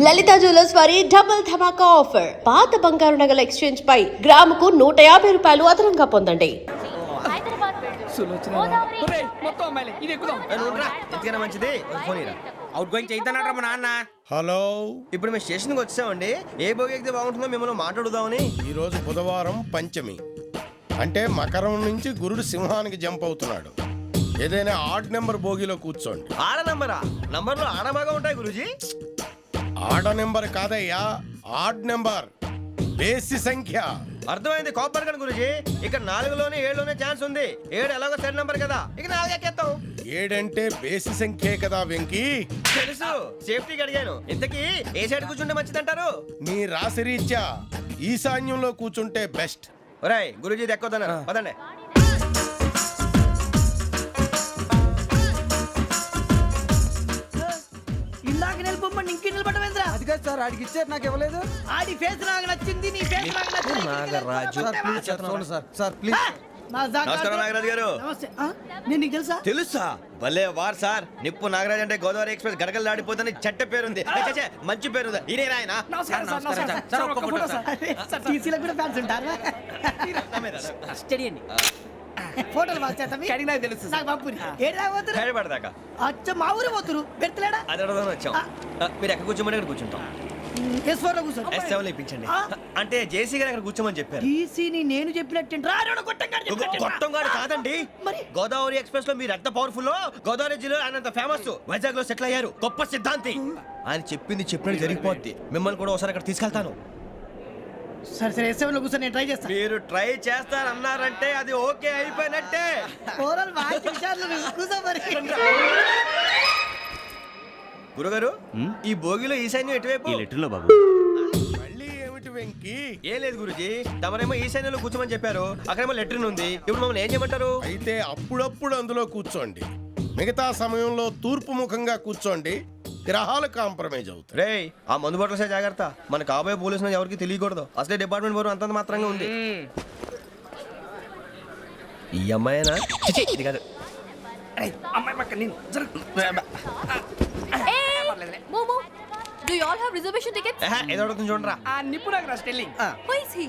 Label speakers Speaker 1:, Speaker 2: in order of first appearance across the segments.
Speaker 1: లలిత jewellers వారి double ధమాకా offer. పాత బంగారు నగల ఎక్స్చేంజ్ పై గ్రాముకు 150 రూపాయలు అదనంగా పొందండి.
Speaker 2: మంచిది అవుట్ గోయింగ్ చేద్దానట మా నాన్న.
Speaker 3: హలో,
Speaker 2: ఇప్పుడు మేము స్టేషన్కి వచ్చామండి. ఏ బోగి ఎక్కితే బాగుంటుందో మిమ్మల్ని మాట్లాడుదామని.
Speaker 3: ఈరోజు బుధవారం పంచమి, అంటే మకరం నుంచి గురుడు సింహానికి జంప్ అవుతున్నాడు. ఏదైనా ఆడ్ నెంబర్ బోగిలో కూర్చోండి.
Speaker 2: ఆడ నంబరా? నంబర్లో ఆడ బాగా ఉంటాయి గురూజీ.
Speaker 3: ఆడ నెంబర్ కాదయ్యా, ఆడ్ నెంబర్, బేసి సంఖ్య.
Speaker 2: అర్థమైంది కాపర్ కానీ గురూజీ. ఇక్కడ 4లోనే 7లోనే ఛాన్స్ ఉంది. 7 ఎలాగో సెడ్ నంబర్ కదా, ఇక 4 ఎక్కేస్తాం.
Speaker 3: 7 అంటే బేసి సంఖ్యే కదా వెంకీ.
Speaker 2: తెలుసు, సేఫ్టీకి అడిగాను. ఇంతకీ ఏ సైడ్ కూర్చుంటే మంచిదంటారు?
Speaker 3: నీ రాశి రీత్యా ఈశాన్యంలో కూర్చుంటే బెస్ట్.
Speaker 2: ఒరేయ్ గురూజీ దెక్కొద్దన్నారు పదండి.
Speaker 4: ఇందాక నిలబొమ్మని ఇంకే నిలబడమేంద్రా?
Speaker 5: అది కాదు సార్, ఆడికి ఇచ్చారు, నాకు ఇవ్వలేదు.
Speaker 4: ఆడి ఫేస్ నాకు నచ్చింది, నీ ఫేస్ నాకు నచ్చింది.
Speaker 2: నాగరాజు.
Speaker 5: Sir please.
Speaker 2: నమస్కారం నాగరాజు గారు.
Speaker 4: నమస్తే. నేను నీకు తెలుసా?
Speaker 2: తెలుసా? భలే వార్ సార్. నిప్పు నాగరాజ్ అంటే గోదావరి ఎక్స్ప్రెస్ గడగలు దాడిపోతుంది చెట్ట పేరుంది. మంచి పేరు. ఇదే ఆయన.
Speaker 4: టీసీలో కూడా ఫ్యాన్స్ ఉంటారు. ఫోటోలు తెలుసు అచ్చ మా ఊరు పోతురు పెడతలేడా?
Speaker 2: అది అడగదామని వచ్చాం. మీరు ఎక్కడ కూర్చోమని అక్కడ కూర్చుంటాం.
Speaker 4: S4 లో కూర్చో.
Speaker 2: S7 ఇప్పించండి. అంటే జేసీ గారు అక్కడ కూర్చోమని చెప్పారు.
Speaker 4: టీసీని నేను చెప్పినట్టు
Speaker 2: గొట్టంగాడు కాదండి. మరి గోదావరి ఎక్స్ప్రెస్ లో మీరు ఎంత పవర్ఫుల్, గోదావరి జిల్లా ఆయన ఫేమస్, వైజాగ్ లో సెటిల్ అయ్యారు, గొప్ప సిద్ధాంతి. ఆయన చెప్పింది చెప్పినట్టు జరిగిపోద్ది. మిమ్మల్ని కూడా ఒకసారి అక్కడ తీసుకెళ్తాను.
Speaker 4: సరే సరే S7 లో కూర్చొని నేను ట్రై చేస్తాను.
Speaker 2: మీరు ట్రై చేస్తారన్నారంటే అది ఓకే అయిపోయినట్టే. గురుగారు, ఈ భోగిలో ఈశాన్యం ఎటువైపు?
Speaker 6: లెటర్లో బాబు.
Speaker 3: మళ్ళీ ఏమిటి వెంకీ?
Speaker 2: ఏం లేదు గురుజీ, తమరేమో ఈశాన్యంలో కూర్చోమని చెప్పారు. అక్కడేమో లెటర్ ఉంది. ఇప్పుడు మమ్మల్ని ఏం చేయమంటారు?
Speaker 3: అయితే అప్పుడప్పుడు అందులో కూర్చోండి, మిగతా సమయంలో తూర్పు ముఖంగా కూర్చోండి. గ్రహాలు కాంప్రమైజ్ అవుతాయి.
Speaker 2: రే, ఆ మందు బాటలసే జాగ్రత్త. మన కాబోయే పోలీసులు ఎవరికి తెలియకూడదు. అసలే డిపార్ట్మెంట్ బోరు అంతంత మాత్రంగా ఉంది. ఈ అమ్మాయినా? ఇది కాదు.
Speaker 4: అమ్మాయి పక్క నేను
Speaker 7: Do you all have reservation tickets?
Speaker 2: ఏదో అడుగుతుంది చూడరా.
Speaker 4: నిప్పు Nagaraj telling.
Speaker 7: Who is he?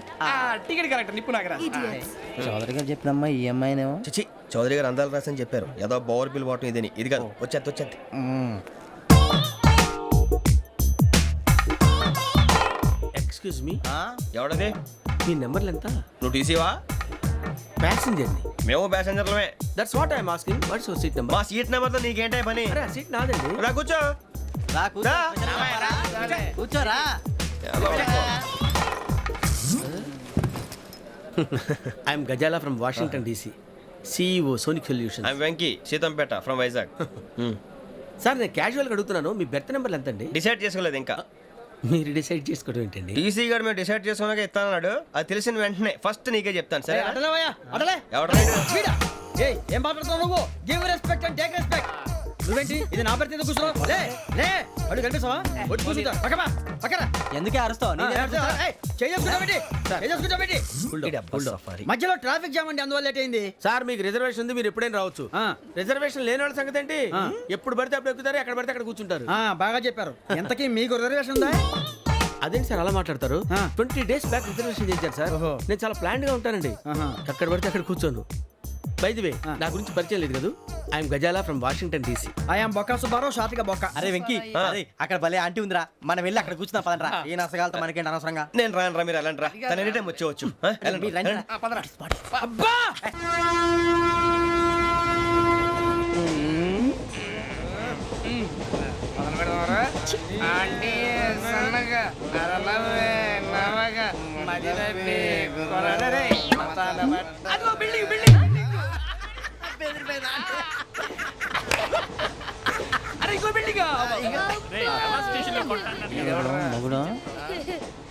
Speaker 4: Ticket correct నిప్పు నాగరాజ్.
Speaker 7: Idiots.
Speaker 5: చౌదరి గారు చెప్పినమ్మా ఈ అమ్మాయినేమో.
Speaker 2: చిచి, చౌదరి గారు అందాలు రాసని చెప్పారు. ఏదో బోర్ బిల్ బాటం ఇదని. ఇది కాదు, వచ్చేది.
Speaker 6: Excuse me,
Speaker 2: ఎవడది?
Speaker 6: మీ నెంబర్లు ఎంత?
Speaker 2: నువ్వు టీసీవా?
Speaker 6: ప్యాసింజర్ ని.
Speaker 2: మేము ప్యాసెంజర్లమే.
Speaker 6: That's what I am asking. What's your seat number?
Speaker 2: మా సీట్ నెంబర్తో నీకేంటే పని?
Speaker 6: అరే ఆ సీట్ నాదండి.
Speaker 2: రా కూర్చో.
Speaker 4: కూర్చోరా.
Speaker 6: I'm Gazala from Washington DC, CEO Sonic Solution.
Speaker 2: I'm Venky, Seethampeta from Vizag.
Speaker 6: Sir నేను క్యాజువల్గా అడుగుతున్నాను, మీ బెర్త్ నెంబర్లు ఎంత అండి?
Speaker 2: డిసైడ్ చేసుకోలేదు ఇంకా.
Speaker 6: మీరు డిసైడ్ చేసుకోవడం ఏంటండి?
Speaker 2: టీసీ గారు మేము డిసైడ్ చేసుకున్నాక ఇస్తానన్నాడు. అది తెలిసిన వెంటనే ఫస్ట్ నీకే చెప్తాను. సరే ఎవడ
Speaker 4: ఏం మాట్లాడుతున్నావు నువ్వు? Give respect and take respect. నువ్వేంటి ఇది నా పరిస్థితి కూర్చున్నావు? అడుగు కనిపిస్తావా? వచ్చి కూర్చుంటా. పక్కన
Speaker 5: ఎందుకే అరుస్తావు?
Speaker 4: మధ్యలో ట్రాఫిక్ జామ్ అండి, అందువల్ల లేట్ అయింది.
Speaker 6: సార్ మీకు రిజర్వేషన్ ఉంది, మీరు ఎప్పుడైనా రావచ్చు. రిజర్వేషన్ లేని వాళ్ళ సంగతి ఏంటి? ఎప్పుడు పడితే అప్పుడు ఎక్కుతారు, ఎక్కడ పడితే అక్కడ కూర్చుంటారు.
Speaker 4: బాగా చెప్పారు. ఎంతకీ మీకు రిజర్వేషన్ ఉందా?
Speaker 6: అదేంటి సార్ అలా మాట్లాడతారు? 20 days బ్యాక్ రిజర్వేషన్ చేశారు సార్. నేను చాలా ప్లాన్డ్ గా ఉంటానండి. అక్కడ పడితే అక్కడ కూర్చోను. బై ది వే, నా గురించి పరిచయం లేదు కదా. I'm Gazala from Washington DC.
Speaker 4: I'm Bokka Subbarao, షార్ట్గా బొక్క.
Speaker 5: అరే వెంకీ, అక్కడ భలే ఆంటీ ఉందిరా, మనం వెళ్ళి అక్కడ కూర్చున్నా పదనరా. ఏ నసగాలతో మనకేంటి అనవసరంగా.
Speaker 2: నేను రాను రా, మీరు వెళ్ళండి రా. తన ఎనీ టైం వచ్చేవచ్చు.
Speaker 4: అబ్బా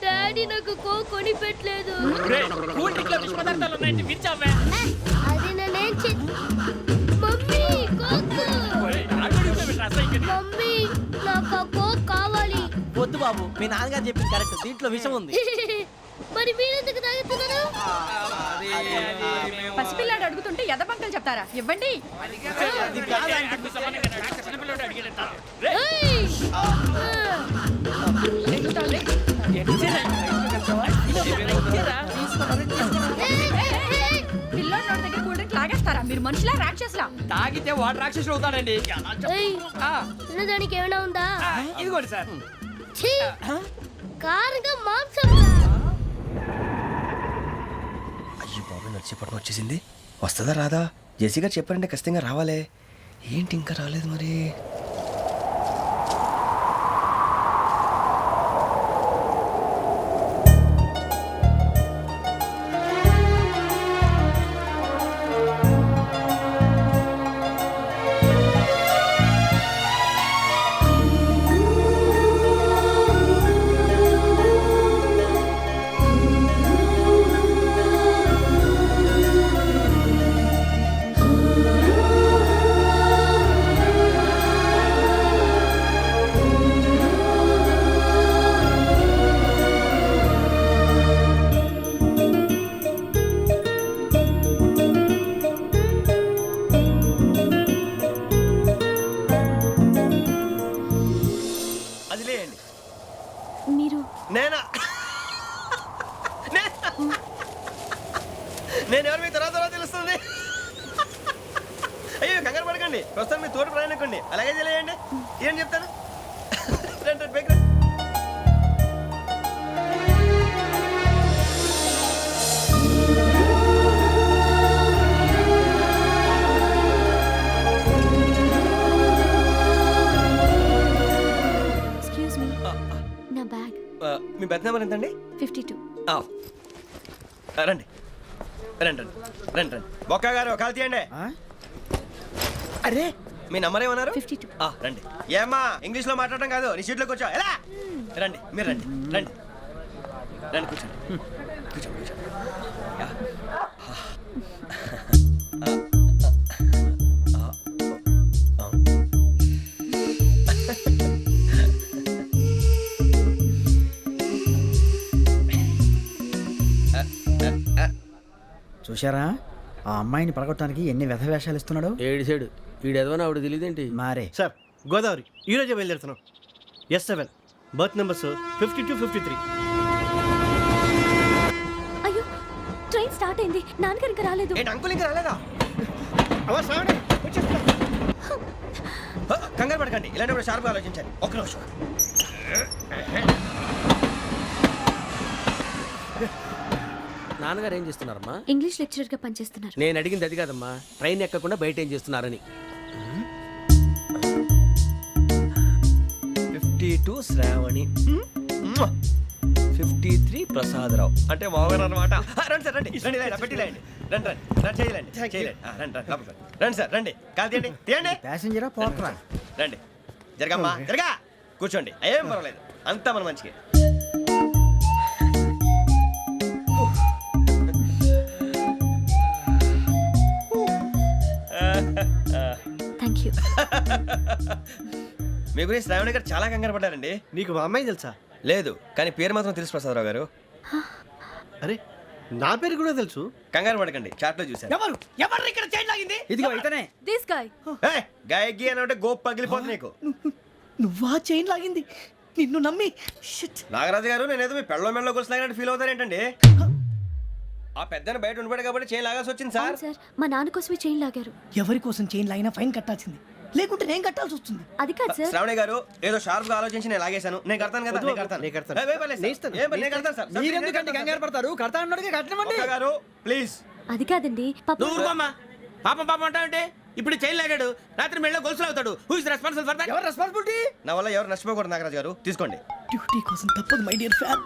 Speaker 7: డాడీ నాకు కొని పెట్టలేదు. అది నేనేం మమ్మీ మమ్మీ నాకు కోక్ కావాలి.
Speaker 5: వద్దు బాబు, మీ నాన్నగారు చెప్పింది కరెక్ట్, దీంట్లో విషయం ఉంది.
Speaker 7: మరి మీరెందుకు తాగుతున్నారు?
Speaker 8: పసిపిల్లాడు అడుగుతుంటే ఎదబంకలు చెప్తారా? ఇవ్వండి.
Speaker 7: ఏయ్!
Speaker 8: తల్లి. పిల్లోడి నోటి దగ్గర కూల్ డ్రింక్ లాగేస్తారా మీరు? మనుషులా రాక్షసులా?
Speaker 4: తాగితే వాడు రాక్షసుడు అవుతాడండి.
Speaker 9: దానికి ఏమైనా ఉందా?
Speaker 4: ఇదిగోండి సార్.
Speaker 9: ఛీ! కారుగా మాంసం.
Speaker 2: అయ్యి బాబు నడిచిపట్నం వచ్చేసింది. వస్తుందా రాదా? జేసీ గారు చెప్పారంటే ఖచ్చితంగా రావాలే. ఏంటి ఇంకా రాలేదు మరి? అది లేయండి.
Speaker 9: మీరు
Speaker 2: నేనా? నేను ఎవరు మీ తర్వాత తెలుస్తుంది. అయ్యో కంగారు పడకండి, ప్రస్తుతం మీ తోటి ప్రయాణకండి. అలాగే తెలియండి. ఏం చెప్తాను? రండి రండి, పైకి రండి.
Speaker 9: ఎక్స్క్యూజ్ మీ, నా బ్యాగ్.
Speaker 2: మీ బెత్ నెంబర్ ఎంతండి?
Speaker 9: 52.
Speaker 2: రండి రండి రండి రండి రండి. బొక్క గారు కాల్ తీయండి.
Speaker 4: అరే
Speaker 2: మీ నంబర్ ఏమన్నారు?
Speaker 9: 52.
Speaker 2: రండి. ఏమ్మా ఇంగ్లీష్ లో మాట్లాడడం కాదు, నీ సీట్లో కూర్చో. ఎలా? రండి మీరు రండి రండి రండి కూర్చోండి కూర్చోండి కూర్చోండి. యా.
Speaker 4: చూశారా ఆ అమ్మాయిని పడగొట్టడానికి ఎన్ని వ్యధ వేషాలు ఇస్తున్నాడు.
Speaker 6: ఏడు సైడు ఈడు ఎదవని ఆవిడ తెలియదేంటి?
Speaker 4: మారే
Speaker 5: సార్ గోదావరి ఈరోజే బయలుదేరుతున్నాం. S7 berth numbers 52, 53.
Speaker 9: అయ్యో, ట్రైన్ స్టార్ట్ అయింది. నాన్నగారు ఇంకా రాలేదు.
Speaker 2: ఏంటి అంకుల్ ఇంకా రాలేదా? కంగారు పడకండి, ఇలాంటప్పుడు షార్ప్గా ఆలోచించాలి. ఒక్క నిమిషం.
Speaker 6: నాన్నగారు ఏం చేస్తున్నారమ్మా?
Speaker 9: ఇంగ్లీష్ లెక్చరర్ గా పనిచేస్తున్నారు.
Speaker 6: నేను అడిగింది అది కాదమ్మా, ట్రైన్ ఎక్కకుండా బయట ఏం చేస్తున్నారని.
Speaker 2: 52 శ్రావణి, 53 ప్రసాదరావు అంటే మామగారు అనమాట. రండి సార్ రండి రండి, ఇలా పెట్టి లేండి. రండి రండి రండి, చేయలేండి చేయలేండి. రండి రండి లోపలికి రండి. రండి సార్ రండి, కాలు తీయండి తీయండి.
Speaker 4: ప్యాసింజరా పోట్రా.
Speaker 2: రండి జరగమ్మా జరగా, కూర్చోండి. ఏం పర్వాలేదు, అంతా మన మంచిగా.
Speaker 9: Thank you.
Speaker 2: మీ గురించి శ్రావణి గారు చాలా కంగారు పడ్డారండి.
Speaker 5: నీకు మా అమ్మాయి తెలుసా?
Speaker 2: లేదు, కానీ పేరు మాత్రం తెలుసు ప్రసాదరావు గారు.
Speaker 5: అరే నా పేరు కూడా తెలుసు.
Speaker 2: కంగారు పడకండి, చాట్లో చూశాను.
Speaker 4: ఎవరు ఎవరు ఇక్కడ చైన్ లాగింది? ఇదిగో ఇతనే.
Speaker 7: This guy.
Speaker 2: గాయకి అని అంటే గోప్ పగిలిపోతుంది నీకు.
Speaker 4: నువ్వా చైన్ లాగింది? నిన్ను నమ్మి. షిట్.
Speaker 2: నాగరాజు గారు, నేనేదో మీ పెళ్ళ మెళ్ళలో గురిసిలాగినట్టు ఫీల్ అవుతారేంటండి? ఆ పెద్దని బయట ఉండిపోయాడు కాబట్టి చైన్ లాగాల్సి వచ్చింది సార్.
Speaker 9: అవును సార్, మా నాన్న కోసమే చైన్ లాగారు.
Speaker 4: ఎవరి కోసం చైన్ లాగినా ఫైన్ కట్టాల్సింది, లేకుంటే నేను కట్టాల్సి వస్తుంది.
Speaker 9: అది కాదు సార్.
Speaker 2: శ్రావణి గారు ఏదో షార్ప్ గా ఆలోచించి నేను లాగేశాను. నేను కడతాను కదా, నేను కడతాను.
Speaker 5: నేను కడతాను.
Speaker 2: ఏ, పర్లేదు సార్. ఏం పర్లేదు, నేను కడతాను సార్.
Speaker 4: మీరెందుకంటే కంగారు పడతారు? కడతా అన్నాడుగా, కట్టమండి.
Speaker 2: ఒక్క గారు ప్లీజ్.
Speaker 9: అది కాదండి, పాప.
Speaker 6: నువ్వు ఊరుకోమ్మా. పాపం పాపం అంటావంటే ఇప్పుడు చైన్ లాగాడు, రాత్రి మెళ్ళ గొలుసులు అవుతాడు. Who is responsible for that?
Speaker 4: ఎవరు రెస్పాన్సిబిలిటీ?
Speaker 2: నా వల్ల ఎవరు నష్టపోకూడదు నాగరాజు గారు, తీసుకోండి.
Speaker 4: డ్యూటీ కోసం తప్పదు మై డియర్ ఫ్యాన్,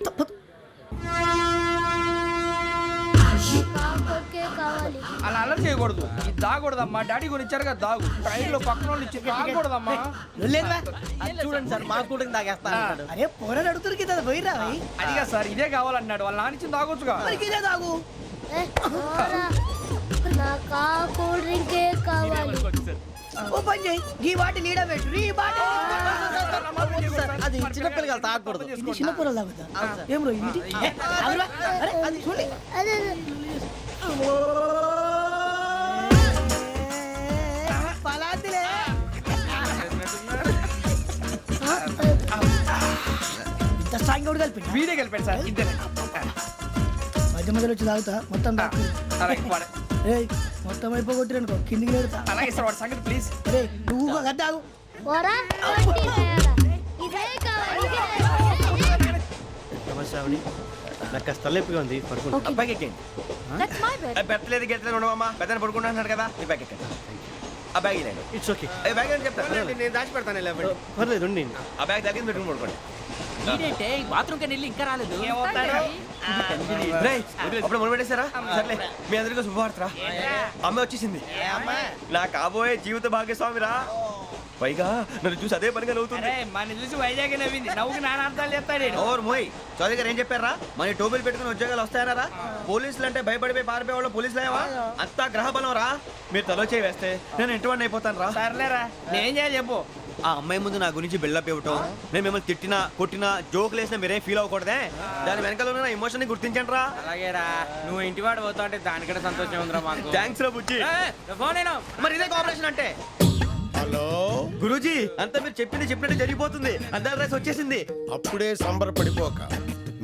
Speaker 4: తప్పదు. అలా అలర్ చేయకూడదు. ఇది దాగకూడదమ్మా. డాడీ కొని ఇచ్చారు కదా దాగు. ట్రైన్ లో పక్కన వాళ్ళు ఇచ్చి దాగకూడదమ్మా.
Speaker 5: చూడండి సార్, మా కూడా తాగేస్తా.
Speaker 4: అరే పోరాడు అడుగుతారు కదా, పోయిరా. అదిగా సార్, ఇదే కావాలన్నాడు. వాళ్ళ నానిచ్చింది తాగొచ్చుగా. ఇదే తాగు.
Speaker 9: నాకు కూల్ డ్రింకే కావాలి.
Speaker 4: ఓ పని చేయి, ఈ బాటిల్ ఈడ పెట్టు. ఈ బాటిల్
Speaker 5: అది చిన్నపిల్లలు తాగకూడదు.
Speaker 4: ఇది చిన్న పొలం తాగుతా. ఏం రో ఇది? అరే అది చూడండి.
Speaker 9: అదే
Speaker 4: పలాతిలే. ఇంత స్ట్రాంగ్ కూడా కలిపి
Speaker 10: వీడే గెలిపాడు సార్ ఇద్దరే
Speaker 4: మధ్య మధ్యలో వచ్చి తాగుతా మొత్తం
Speaker 10: అలాగే వాడు.
Speaker 4: మొత్తం అయిపోగొట్టిరనుకో కిందికి లేడుతా
Speaker 10: అలాగే సార్ వాడు సంగతి ప్లీజ్
Speaker 4: రే నువ్వు గద్ద ఆగు
Speaker 5: శ్రావణి నాకు కాస్త తలెప్పిగా ఉంది పడుకుంటా.
Speaker 2: బ్యాగ్ ఎక్కండి.
Speaker 7: That's my bed.
Speaker 2: పెట్టలేదు గెట్టలేదు ఉండవమ్మా పెద్దని పడుకుంటున్నాడు కదా ఈ బ్యాగ్ ఎక్కండి. ఆ బ్యాగ్ ఇలాండి
Speaker 5: ఇట్స్ ఓకే,
Speaker 2: ఏ బ్యాగ్ అని చెప్తాను
Speaker 3: నేను దాచి పెడతాను.
Speaker 5: పర్లేదు ఉండి.
Speaker 2: ఆ బ్యాగ్ దగ్గర పెట్టుకుని పడుకోండి.
Speaker 10: బాత్రూమ్ వెళ్ళి ఇంకా రాలేదు
Speaker 2: రేయ్, అప్పుడు మొదలు పెట్టేశారా? సర్లే మీ అందరికీ శుభవార్తరా, అమ్మ వచ్చేసింది. నా కాబోయే జీవిత భాగ్యస్వామిరా. పైగా నన్ను చూసి అదే పనిగా నవ్వుతుంది.
Speaker 10: మన చూసి వైజాగ్ నవ్వింది నవ్వుకి నాన్న అర్థాలు చెప్తాడు
Speaker 2: ఓర్ మోయ్ చౌదరి గారు ఏం చెప్పారా? మన టోబీలు పెట్టుకుని ఉద్యోగాలు వస్తాయనరా? పోలీసులు అంటే భయపడిపోయి పారిపోయే వాళ్ళు పోలీసులు అయ్యావా? అంతా గ్రహ బలం రా. మీరు తలో చేయి వేస్తే నేను ఇంటివాడిని అయిపోతాను రా.
Speaker 10: సర్లేరా నేనేం చేయాలి చెప్పు.
Speaker 2: ఆ అమ్మాయి ముందు నా గురించి బిల్డప్ ఇవ్వటం, నేను మిమ్మల్ని తిట్టినా కొట్టినా జోకులు వేసినా మీరేం ఫీల్ అవ్వకూడదే. దాని వెనకాల ఉన్న నా ఎమోషన్ ని గుర్తించండి రా.
Speaker 10: అలాగేరా నువ్వు ఇంటి వాడు పోతా అంటే దానికంటే సంతోషం ఉందిరా మాకు.
Speaker 2: థ్యాంక్స్ రా బుజ్జి.
Speaker 10: ఫోన్ అయినా
Speaker 2: మరి ఇదే కోఆపరేషన్ అంటే.
Speaker 3: హలో,
Speaker 2: గురూజీ అంతా మీరు చెప్పింది చెప్పినట్టు జరిగిపోతుంది. అద్దాల రైస్ వచ్చేసింది.
Speaker 3: అప్పుడే సంబరపడిపోక.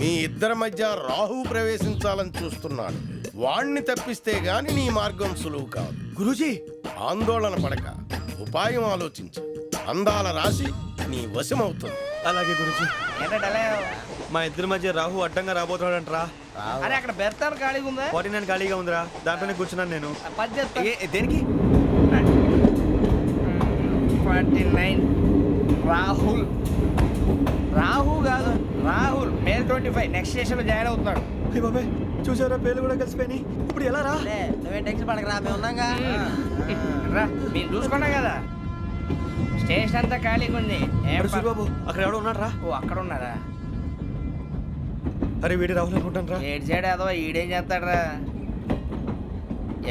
Speaker 3: మీ ఇద్దరి మధ్య రాహు ప్రవేశించాలని చూస్తున్నాడు. వాణ్ణి తప్పిస్తే గాని నీ మార్గం సులువు కాదు.
Speaker 2: గురూజీ
Speaker 3: ఆందోళన పడక, ఉపాయం ఆలోచించు. అందాల రాశి నీ వశమవుతుంది.
Speaker 2: అలాగే గురూజీ.
Speaker 10: ఏంటంటే
Speaker 2: మా ఇద్దరి మధ్య రాహు అడ్డంగా రాబోతున్నాడంట్రా.
Speaker 10: అరే అక్కడ బెర్తారు ఖాళీగా ఉందా?
Speaker 2: 49 ఖాళీగా ఉందిరా, దాంట్లోనే కూర్చున్నాను నేను.
Speaker 10: పది చెప్తా.
Speaker 2: దేనికి?
Speaker 10: 49 రాహుల్ రాహు కాదు రాహుల్ మే 25 నెక్స్ట్ స్టేషన్ లో జాయిన్ అవుతున్నాడు.
Speaker 2: అయ్య బాబాయ్ చూసారా, పేర్లు కూడా కలిసిపోయినాయి. ఇప్పుడు ఎలా రా?
Speaker 4: నువ్వేం టెన్షన్ పడకరా మేము ఉన్నాగా.
Speaker 10: రా మీరు చూసుకున్నా కదా స్టేషన్ అంతా ఖాళీగా ఉంది. ఏం
Speaker 2: అరే సూరిబాబు అక్కడ ఎవడో ఉన్నాడు రా.
Speaker 10: ఓ అక్కడ ఉన్నారా?
Speaker 2: అరే వీడి రాహుల్ అనుకుంటాను రా.
Speaker 10: ఏడు సైడ్ అదో ఈడేం చేస్తాడరా?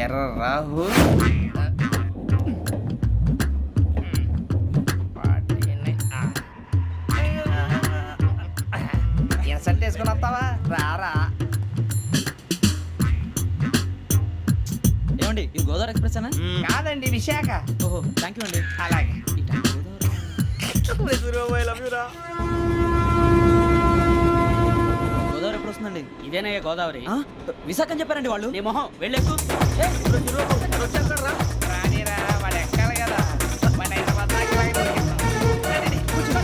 Speaker 10: ఎర్ర రాహు ఇన్సల్ట్ వేసుకుని వస్తావా? రారా.
Speaker 4: ఏమండి ఇది గోదావరి ఎక్స్ప్రెస్ అనా?
Speaker 10: కాదండి విశాఖ.
Speaker 4: ఓహో థ్యాంక్ యూ అండి.
Speaker 10: అలాగే
Speaker 2: సూరిబాబు ఐ లవ్ యు రా.
Speaker 4: గోదావరి ఎప్పుడు వస్తుందండి? ఇదేనయ్యా గోదావరి. విశాఖ అని చెప్పారండి వాళ్ళు. నీ మొహం వెళ్ళెక్కు.
Speaker 10: రానిరా వాడు ఎక్కాలి కదా. మన హైదరాబాద్ దాకా ఇలాగే దొరికిస్తాం. రండి, కూర్చోండి.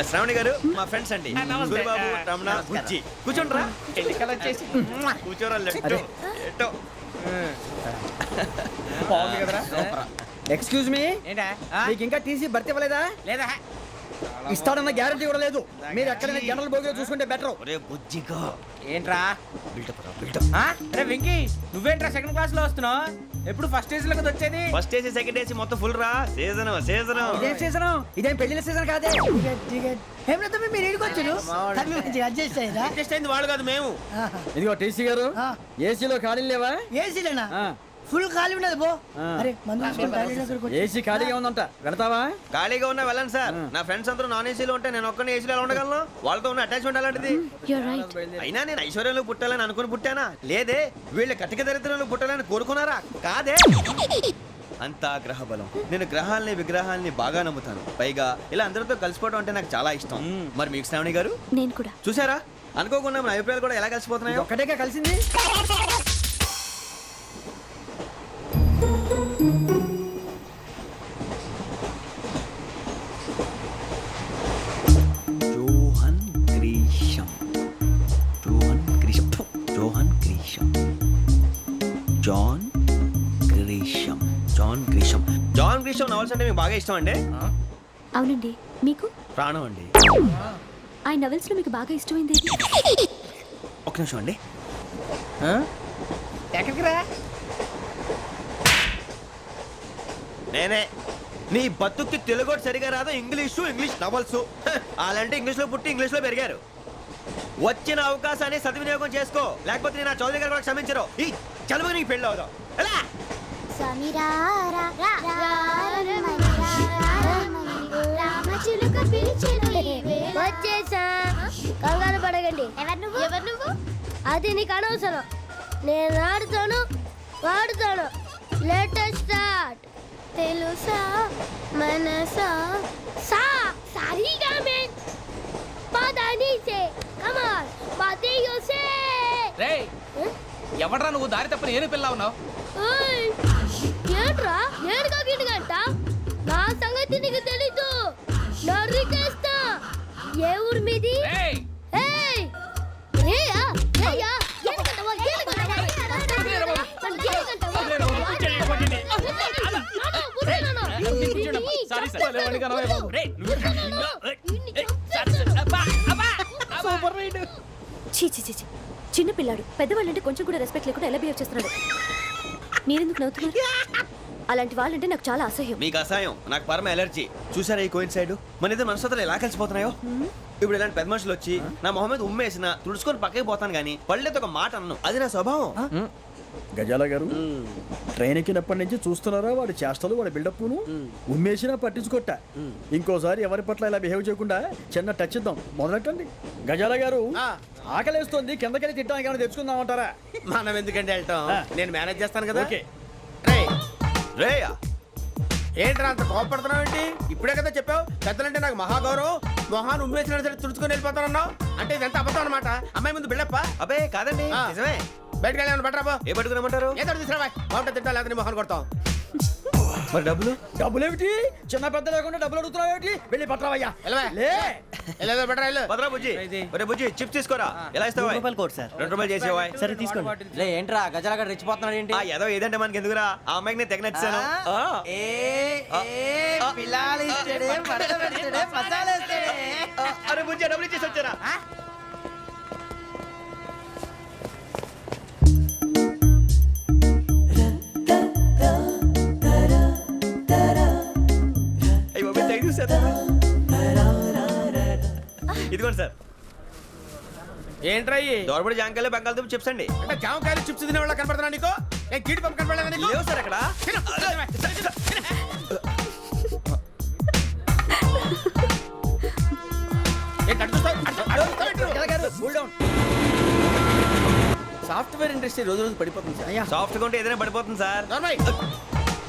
Speaker 2: శ్రావణి గారు మా ఫ్రెండ్స్ అండి.
Speaker 10: నమస్తే.
Speaker 2: సూరిబాబు, రమణ, బుజ్జి. కూర్చోండి రా.
Speaker 10: ఎన్నికలు వచ్చేసి
Speaker 2: కూర్చోరా. లెట్టో ఎట్టో.
Speaker 10: బాగుంది కదరా?
Speaker 4: ఎక్స్క్యూజ్ మీ,
Speaker 10: ఏంటా?
Speaker 4: మీకు ఇంకా టీసీ భర్తీ ఇవ్వలేదా?
Speaker 10: లేదా
Speaker 4: ఇస్తాడన్న గ్యారంటీ కూడా లేదు. మీరు ఎక్కడైనా జనరల్ బోగిలో చూసుకుంటే బెటర్.
Speaker 2: ఒరే బుజ్జిగా
Speaker 10: ఏంట్రా?
Speaker 2: బిల్డప్ రా బిల్డప్.
Speaker 10: అరే వెంకీ నువ్వేంట్రా సెకండ్ క్లాస్ లో వస్తున్నావు? ఎప్పుడు ఫస్ట్ ఏజ్ లో కదా వచ్చేది?
Speaker 2: ఫస్ట్ ఏసీ సెకండ్ ఏసీ మొత్తం ఫుల్ రా. Season season.
Speaker 4: ఇదేం సీజన్? ఇదేం పెళ్లిన సీజన్ కాదే. మీరు ఇడికొచ్చారు అడ్జస్ట్ అయ్యారా?
Speaker 2: అడ్జస్ట్ అయింది వాళ్ళు కాదు మేము.
Speaker 4: ఇదిగో టీసీ గారు, ఏసీలో ఖాళీ లేవా? ఏసీలేనా? ఫుల్ ఖాళీ ఉండదు బో. అరే ఏసీ ఖాళీగా ఉందంట, వెళతావా?
Speaker 2: ఖాళీగా ఉన్నా వెళ్ళండి సార్. నా ఫ్రెండ్స్ అందరూ నాన్ ఏసీలో ఉంటే నేను ఒక్కనే ఏసీలో ఎలా ఉండగలను? వాళ్ళతో ఉన్న అటాచ్మెంట్ అలాంటిది. అయినా నేను ఐశ్వర్యంలో పుట్టాలని అనుకుని పుట్టానా? లేదే. వీళ్ళ కటిక దరిద్రంలో పుట్టాలని కోరుకున్నారా? కాదే. అంతా గ్రహ బలం. నేను గ్రహాలని విగ్రహాలని బాగా నమ్ముతాను. పైగా ఇలా అందరితో కలిసిపోవడం అంటే నాకు చాలా ఇష్టం. మరి మీకు శ్రావణి గారు?
Speaker 9: నేను కూడా.
Speaker 2: చూసారా, అనుకోకుండా మన అభిప్రాయాలు కూడా ఎలా కలిసిపోతున్నాయో.
Speaker 4: ఒక్కటేగా కలిసింది.
Speaker 2: Johan Grisham. Johan Grisham. Johan Grisham. John Grisham. John Grisham. John Grisham novels అంటే మీకు బాగా ఇష్టం అండి?
Speaker 9: అవునండి. మీకు?
Speaker 2: ప్రాణం అండి.
Speaker 9: ఆ నవెల్స్ లో మీకు బాగా ఇష్టమైంది?
Speaker 2: ఒక నిమిషం అండి.
Speaker 10: ఎక్కడికి రా?
Speaker 2: నేనే. నీ బతుక్కి తెలుగు సరిగా రాదు. English novels. అలాంటి ఇంగ్లీష్లో పుట్టి ఇంగ్లీష్లో పెరిగారు. వచ్చిన అవకాశాన్ని సద్వినియోగం చేసుకో, లేకపోతే నేను ఆ చౌదరి గారు కూడా క్షమించరు. ఈ చదువు నీకు పెళ్ళి అవుదాం. ఎలా?
Speaker 9: వచ్చేసా. కంగారు అడగండి. ఎవరు నువ్వు? అది నీకు అనవసరం. నేను ఆడుతాను, వాడుతాను. Latest start. తెలుసా మనసా సా సారీగా మే పదని సే కమాన్ పాతియో సే.
Speaker 10: రేయ్ ఎవడ్రా నువ్వు దారి తప్పని ఏను పిల్ల ఉన్నావు?
Speaker 9: ఓయ్ ఏంట్రా ఏడుగా గిడుగంట? నా సంగతి నీకు తెలీదు. నరికేస్తా. ఏ ఊరు మీది?
Speaker 10: రేయ్
Speaker 9: ఏయ్ రేయా రేయా ఏడుగంటవా ఏడుగంటవా
Speaker 7: చీ చీ చీ చీ. చిన్న పిల్లాడు పెద్దవాళ్ళంటే కొంచెం కూడా రెస్పెక్ట్ లేకుండా ఎలా బిహేవ్ చేస్తున్నాడు. మీరెందుకు నవ్వుతున్నారు? అలాంటి వాళ్ళంటే నాకు చాలా అసహ్యం.
Speaker 2: మీకు అసహాయం, నాకు పరమ ఎలర్జీ. చూసారా ఈ కోయిన్ సైడ్ మన ఇద్దరు మనస్తత్వాలు ఎలా కలిసిపోతున్నాయో. ఇప్పుడు ఇలాంటి పెద్ద మనుషులు వచ్చి నా మొహం మీద ఉమ్మేసిన తుడుచుకొని పక్కకి పోతాను కానీ పళ్ళేతో ఒక మాట అన్ను. అది నా స్వభావం.
Speaker 4: గజాల గారు ట్రైన్ ఎక్కినప్పటి నుంచి చూస్తున్నారా వాడి చేష్టలు, వాడి బిల్డప్ను. ఉమ్మేసినా పట్టించుకోట. ఇంకోసారి ఎవరి పట్ల ఇలా బిహేవ్ చేయకుండా చిన్న టచ్ ఇద్దాం. మొదలెట్టండి. గజాల గారు ఆకలేస్తుంది, కిందకెళ్ళి తిట్టడానికి ఏమైనా తెచ్చుకుందామంటారా?
Speaker 6: మనం ఎందుకంటే వెళ్తాం, నేను మేనేజ్ చేస్తాను కదా.
Speaker 4: ఓకే.
Speaker 2: రేయా
Speaker 6: ఏంట్రా అంత కోపడుతున్నావు ఏంటి? ఇప్పుడే కదా చెప్పావు పెద్దలంటే నాకు మహాగౌరవం, మొహాన్ని ఉమ్మేసిన సరే తుడుచుకొని వెళ్ళిపోతానన్నావు. అంటే ఇదంతా అబద్ధం అనమాట. అమ్మాయి ముందు బిల్డప్ప.
Speaker 2: అబ్బే కాదండి, నిజమే.
Speaker 6: బయటకు వెళ్ళాను బట్రాబో.
Speaker 2: ఏ పట్టుకురమ్మంటారు?
Speaker 6: ఏదో తీసుకురా బాగుంటుంది తింటా, లేదా మొహాన్ని కొడతాం.
Speaker 2: మరి డబ్బులు?
Speaker 4: డబ్బులేమిటి? చిన్న పెద్ద లేకుండా డబ్బులు అడుగుతున్నావు ఏమిటి? వెళ్ళి పట్టరావయ్యా.
Speaker 6: వెళ్ళేదో బట్రా వెళ్ళు.
Speaker 2: భద్రా బుజ్జి, ఒరే బుజ్జి చిప్స్ తీసుకోరా. ఎలా ఇస్తావా?
Speaker 5: Court sir.
Speaker 2: 2 రూపాయలు చేసేవా?
Speaker 5: సరే తీసుకోండి.
Speaker 10: లే ఏంట్రా గజాల రెచ్చిపోతున్నాడు ఏంటి?
Speaker 2: ఆ ఏదో ఏదంటే మనకి ఎందుకురా, ఆ అమ్మాయికి నేను తెగ నచ్చాను. అరే బుజ్జి డబ్బులు ఇచ్చేసి వచ్చారా? ఇదిగోండి సార్.
Speaker 6: ఏంట్రా
Speaker 2: దోరబడి జాంకాయలు బంగాళదుంప చిప్స్ అండి.
Speaker 6: అంటే జామకాయలు చిప్స్ తినే వాళ్ళ కనపడుతున్నా నీకు? ఏ గీడి పంపు కనపడలేదా నీకు?
Speaker 2: లేవు సార్ అక్కడ.
Speaker 6: సాఫ్ట్వేర్ ఇండస్ట్రీ రోజు రోజు పడిపోతుంది సార్.
Speaker 2: సాఫ్ట్ గా ఉంటే ఏదైనా పడిపోతుంది సార్.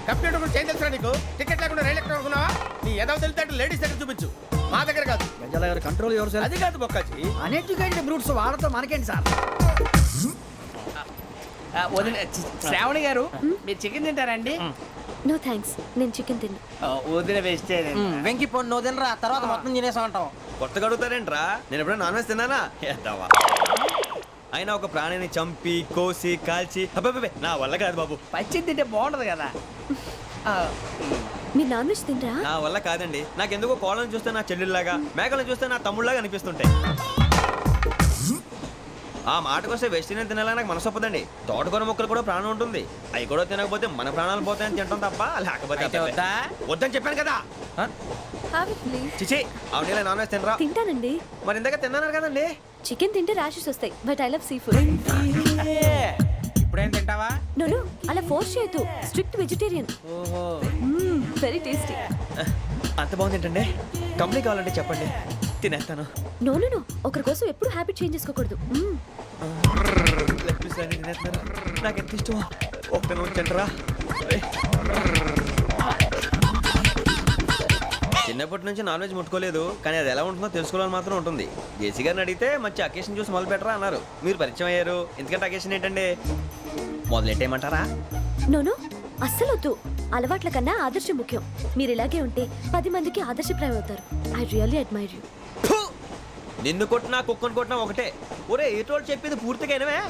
Speaker 6: కంప్యూటర్ గురించి ఏం తెలుసా నీకు? టికెట్ లేకుండా రైలు ఎక్కడ అనుకున్నావా? నీ ఏదో తెలితే లేడీస్ దగ్గర చూపించు, మా దగ్గర కాదు.
Speaker 4: గజాల గారు కంట్రోల్ ఎవరు సార్?
Speaker 6: అది కాదు బొక్కాచి.
Speaker 4: అన్ఎడ్యుకేటెడ్ బ్రూట్స్ వాళ్ళతో మనకేంటి సార్?
Speaker 10: శ్రావణి గారు మీరు చికెన్ తింటారండి?
Speaker 7: నో థ్యాంక్స్, నేను చికెన్ తిన్నా.
Speaker 10: వదిన వేస్తే వెంకి పొన్ను నువ్వు తినరా, తర్వాత మొత్తం తినేసా ఉంటాం.
Speaker 2: కొత్తగా అడుగుతారేంట్రా? నేను ఎప్పుడైనా నాన్ వెజ్ తిన్నానా? ఎద్దావా. అయినా ఒక ప్రాణిని చంపి కోసి కాల్చి అబ్బబ్బే నా వల్ల కాదు బాబు.
Speaker 10: పచ్చి తింటే బాగుంటది కదా.
Speaker 7: మీరు నాన్ వెజ్ తినరా?
Speaker 2: నా వల్ల కాదండి. నాకెందుకో కోళ్ళని చూస్తే నా చెల్లెళ్ళలాగా, మేకలను చూస్తే నా తమ్ముళ్ళలాగా అనిపిస్తుంటాయి. ఆ మాటకొస్తే వెస్టిరియన్ తినాలని నాకు మనసు ఒప్పదండి. తోటకూర మొక్కలు కూడా ప్రాణం ఉంటుంది. అవి కూడా తినకపోతే మన ప్రాణాలు పోతాయని తింటాం తప్ప లేకపోతే వద్దని చెప్పాను కదా. చిచి ఆవిడ నాన్ వెజ్ తినరా?
Speaker 7: తింటానండి.
Speaker 2: మరి ఇందాక తిన్నాను కదండి.
Speaker 7: చికెన్ తింటే ర్యాషెస్ వస్తాయి, but I love sea food.
Speaker 10: ఇప్పుడేం తింటావా?
Speaker 7: నో అలా ఫోర్స్ చేయొద్దు. Strict vegetarian. Very tasty.
Speaker 2: అంత బాగుంది ఏంటండి? కంప్లీట్ కావాలంటే చెప్పండి, తినేస్తాను.
Speaker 7: నో ఒకరి కోసం ఎప్పుడు హ్యాబిట్ చేంజ్ చేసుకోకూడదు.
Speaker 2: లెగ్ పీస్ అన్ని తినేస్తున్నారు. నాకు ఎంత ఇష్టమో. ఒక్క తింటరా. చిన్నప్పటి నుంచి నాన్ వెజ్ ముట్టుకోలేదు, కానీ అది ఎలా ఉంటుందో తెలుసుకోవాలని మాత్రం ఉంటుంది. జేసీ గారిని అడిగితే మంచి అకేషన్ చూసి మొదలు పెట్టరా అన్నారు. మీరు పరిచయం అయ్యారు, ఎందుకంటే అకేషన్ ఏంటండి? మొదలెట్టేయమంటారా?
Speaker 7: నో అస్సలు వద్దు. అలవాట్ల కన్నా ఆదర్శం ముఖ్యం. మీరు ఇలాగే ఉంటే 10 మందికి ఆదర్శప్రాయం అవుతారు. I really admire you.
Speaker 2: నిన్ను కొట్టినా కుక్కను కొట్టినా ఒకటే. ఒరే ఏటోళ్ళు చెప్పింది పూర్తిగా వినవే.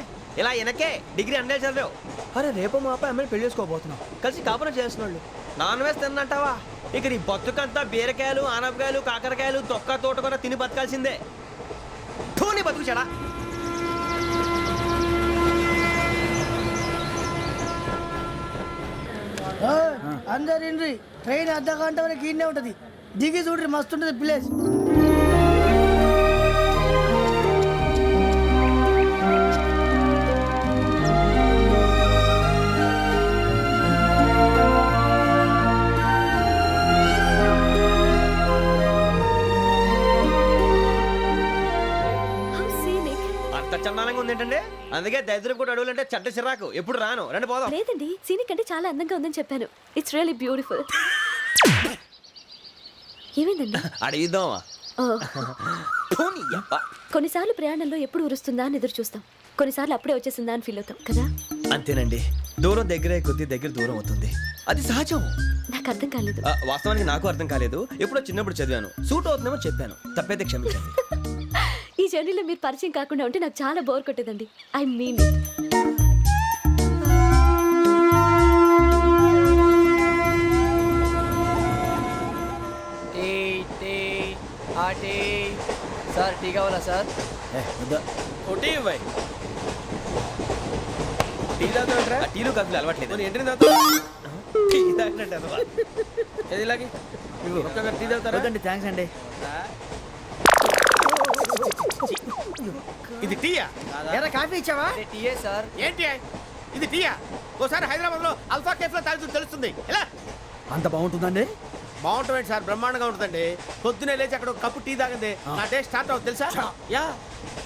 Speaker 2: ఇలా వెనకే డిగ్రీ అన్నీ చదివావు. అరే రేపు మా అబ్బాయి అమ్మాయిని పెళ్లి చేసుకోబోతున్నావు, కలిసి కాపురం చేస్తున్నాళ్ళు. Non veg తిన్నంటావా? ఇక నీ బతుకంతా బీరకాయలు, ఆనపకాయలు, కాకరకాయలు, తొక్క తోట కూడా తిని బతకాల్సిందే. నీ బతుకు చెడా.
Speaker 4: అందరు ఇండ్రి, ట్రైన్ అర్ధ గంట వరకు ఇన్నే ఉంటది. దిగి చూడ్రి, మస్తు ఉంటది ప్లేస్.
Speaker 7: How
Speaker 2: చందానంగా ఉంది ఏంటండి? అందుకే దరిద్రం కూడా అడవులు అంటే చెడ్డ చిరాకు. ఎప్పుడు రాను, రండి పోదాం.
Speaker 7: లేదండి సీనిక్ అంటే చాలా అందంగా ఉందని చెప్పాను. It's really beautiful. ఏమైందండి?
Speaker 2: అడిగిద్దామా?
Speaker 7: ఓ, కొన్నిసార్లు ప్రయాణంలో ఎప్పుడు ఉరుస్తుందా అని ఎదురు చూస్తాం, కొన్నిసార్లు అప్పుడే వచ్చేసిందా అని ఫీల్ అవుతాం కదా.
Speaker 2: అంతేనండి, దూరం దగ్గరే కొద్ది దగ్గర దూరం అవుతుంది, అది సహజం.
Speaker 7: నాకు అర్థం కాలేదు.
Speaker 2: వాస్తవానికి నాకు అర్థం కాలేదు, ఎప్పుడో చిన్నప్పుడు చదివాను. సూట్ అవుతుందేమో చెప్పాను, తప్పైతే క్షమించండి.
Speaker 7: ఈ జర్నీలో మీరు పరిచయం కాకుండా ఉంటే నాకు చాలా బోర్ కొట్టేదండి. I mean it.
Speaker 10: Sir tea కావాలా సార్?
Speaker 6: ఒకటి ఇవ్వై. టీ తాగుతాంట్రా?
Speaker 2: టీలు కాఫీలు అలవాట్లేదు.
Speaker 6: ఏంటి తాగుతా?
Speaker 2: టీ తాగినట్టు అసలు.
Speaker 6: ఏది ఇలాగే ఒక్కగా టీ తాగుతారా?
Speaker 4: థ్యాంక్స్ అండి.
Speaker 6: ఇది టీయా?
Speaker 4: కాఫీ ఇచ్చావా?
Speaker 10: టీయే సార్.
Speaker 6: ఏంటి ఇది టీయా? ఓసారి హైదరాబాద్ లో అల్ఫా కేఫ్ లో తాగుతూ తెలుస్తుంది. ఎలా
Speaker 4: అంత బాగుంటుందండి?
Speaker 6: బాగుంటుంది సార్, బ్రహ్మాండంగా ఉంటుందండి. పొద్దునే లేచి అక్కడ ఒక కప్పు టీ తాగింది నా డే స్టార్ట్ అవుతుంది తెలుసా? యా.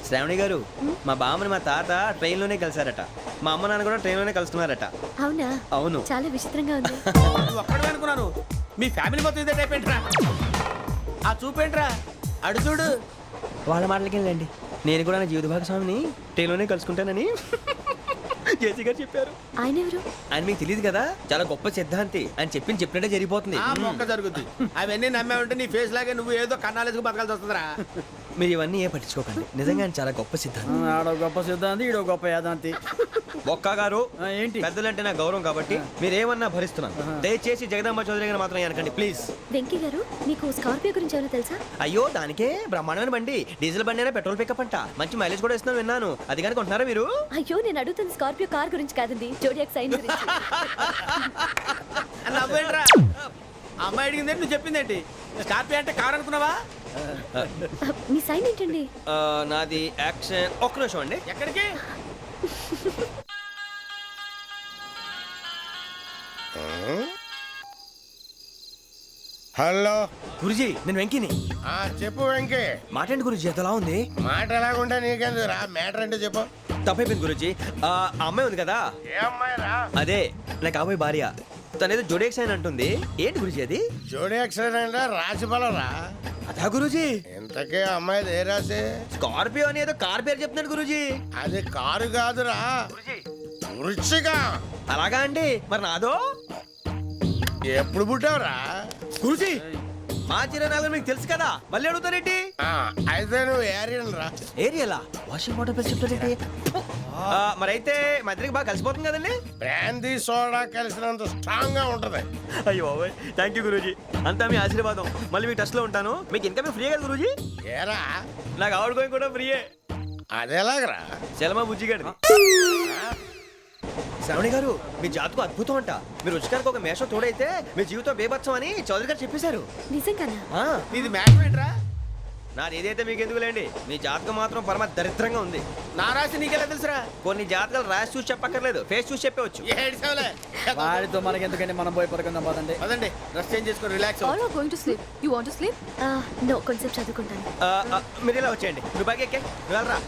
Speaker 2: శ్రావణి గారు, మా బామ్మని మా తాత ట్రైన్ లోనే కలిసారట, మా అమ్మ నాన్న కూడా ట్రైన్ లోనే కలుస్తున్నారట.
Speaker 7: అవునా?
Speaker 2: అవును.
Speaker 7: చాలా విచిత్రంగా ఉంది.
Speaker 6: నువ్వు ఒక్కడే అనుకున్నాను, మీ ఫ్యామిలీ మొత్తం ఇదే టైప్ ఏంట్రా? ఆ చూపేంట్రా, అడు చూడు.
Speaker 2: వాళ్ళ మాటలకి వెళ్ళండి, నేను కూడా నా జీవిత భాగస్వామిని ట్రైన్ లోనే కలుసుకుంటానని జేసీ గారు చెప్పారు.
Speaker 7: ఆయన ఎవరు?
Speaker 2: ఆయన మీకు తెలియదు కదా, చాలా గొప్ప సిద్ధాంతి అని చెప్పినట్టే జరిగిపోతుంది.
Speaker 6: ఆ మొక్క జరుగుద్ది. అవన్నీ నమ్మావంటే నీ ఫేస్ లాగే నువ్వు ఏదో కన్నాలేసుకు బతకాల్సి వస్తుందిరా.
Speaker 2: మీరు ఇవన్నీ ఏ పట్టించుకోకండి, నిజంగా ఆయన చాలా గొప్ప సిద్ధాంతి.
Speaker 4: ఆడో గొప్ప సిద్ధాంతి, ఈడో గొప్ప యాదాంతి.
Speaker 2: ఒక్క గారు,
Speaker 4: ఏంటి?
Speaker 2: పెద్దలంటే నా గౌరవం కాబట్టి మీరేమన్నా భరిస్తున్నాను. దయచేసి జగదాంబ చౌదరి గారు మాత్రం అనకండి ప్లీజ్.
Speaker 7: వెంకీ గారు, మీకు స్కార్పియో గురించి ఏమైనా తెలుసా?
Speaker 2: అయ్యో, దానికే బ్రహ్మాండమైన బండి, డీజిల్ బండి అయినా పెట్రోల్ పికప్ అంట, మంచి మైలేజ్ కూడా ఇస్తున్నాను విన్నాను. అది కానీ కొంటున్నారా మీరు?
Speaker 7: అయ్యో, నేను అడుగుతుంది స్కార్పియో కార్ గురించి కాదండి, జోడియాక్ సైన్ గురించి.
Speaker 6: నవ్వేంట్రా? అమ్మాయి అడిగింది నువ్వు చెప్పిందేంటి? స్కార్పియో అంటే కారు అనుకున్నావా?
Speaker 7: మీ సైన్ ఏంటండి?
Speaker 2: నాది యాక్షన్. ఒక్క నిమిషం అండి.
Speaker 6: ఎక్కడికి?
Speaker 3: హలో
Speaker 2: గురుజీ, నేను వెంకిని.
Speaker 3: చెప్పు వెంకీ.
Speaker 2: మాటండి గురుజీ, ఎంతలా ఉంది?
Speaker 3: మాట ఎలాగుంటా నీకెందుకు రా, మ్యాటర్ అంటే చెప్పు.
Speaker 2: తప్పైపోయింది గురుజీ. ఆ అమ్మాయి ఉంది కదా,
Speaker 3: ఏ అమ్మాయి రా?
Speaker 2: అదే నా కాబోయే భార్య. తనేదో జోడేక్స్ అని అంటుంది. ఏంటి గురుజీ అది?
Speaker 3: జోడి యాక్సిడెంట్ రాసి బలరా?
Speaker 2: అదా గురుజీ,
Speaker 3: ఇంతకే అమ్మాయి ఏ రాసి?
Speaker 2: స్కార్పియో అని ఏదో కార్ పేరు చెప్తున్నాడు గురుజీ.
Speaker 3: అది కారు కాదురా, వృచ్చిక.
Speaker 2: అలాగా అండి, మరి నాదో?
Speaker 3: ఎప్పుడు పుట్టావురా?
Speaker 2: గురుజీ, మా చిరనాలు మీకు తెలుసు కదా, మళ్ళీ అడుగుతారేంటి?
Speaker 3: అయితే నువ్వు ఏరియన్ రా.
Speaker 2: ఏరియలా? వాషింగ్ వాటర్ పేరు చెప్తారేంటి? మరైతే మా ఇద్దరికి బాగా కలిసిపోతుంది కదండి.
Speaker 3: బ్రాందీ సోడా కలిసినంత స్ట్రాంగ్ గా ఉంటది.
Speaker 2: అయ్యో థ్యాంక్ యూ గురూజీ, అంతా మీ ఆశీర్వాదం. మళ్ళీ మీ టచ్ లో ఉంటాను. మీకు ఇంకా ఫ్రీ కదా గురూజీ?
Speaker 3: ఏరా,
Speaker 2: నాకు ఆవిడ గోయింగ్ కూడా ఫ్రీయే.
Speaker 3: అదేలాగరా?
Speaker 2: చలమా బుజ్జి గారి. శ్రావణి గారు, మీ జాతకు అద్భుతం అంట. మీరు రుచికారికి ఒక మేషం తోడైతే మీ జీవితం బేబత్సం అని చౌదరి గారు చెప్పేశారు.
Speaker 7: నిజంగానా?
Speaker 6: నీది మ్యాటర్ ఏంట్రా?
Speaker 2: నాది ఏదైతే మీకు ఎందుకులేండి, మీ జాతకం మాత్రం పరమ దరిద్రంగా ఉంది.
Speaker 6: నా రాసి నీకెలా తెలుసురా?
Speaker 2: కొన్ని జాతకాలు రాసి చూసి చెప్పక్కర్లేదు, ఫేస్ చూసి చెప్పవచ్చు.
Speaker 6: ఏడ్చావులే.
Speaker 4: వాడితో మనకి ఎందుకంటే మనం పోయి పడుకుందాం పదండి.
Speaker 6: పదండి, డ్రెస్ చేంజ్ చేసుకొని relax.
Speaker 8: All are going to sleep. You want to sleep?
Speaker 7: No, కొంచెం చదువుకుంటాను.
Speaker 2: మీరు ఇలా వచ్చేయండి, నువ్వు బాగా ఎక్కే నువ్వు వెళ్ళరా.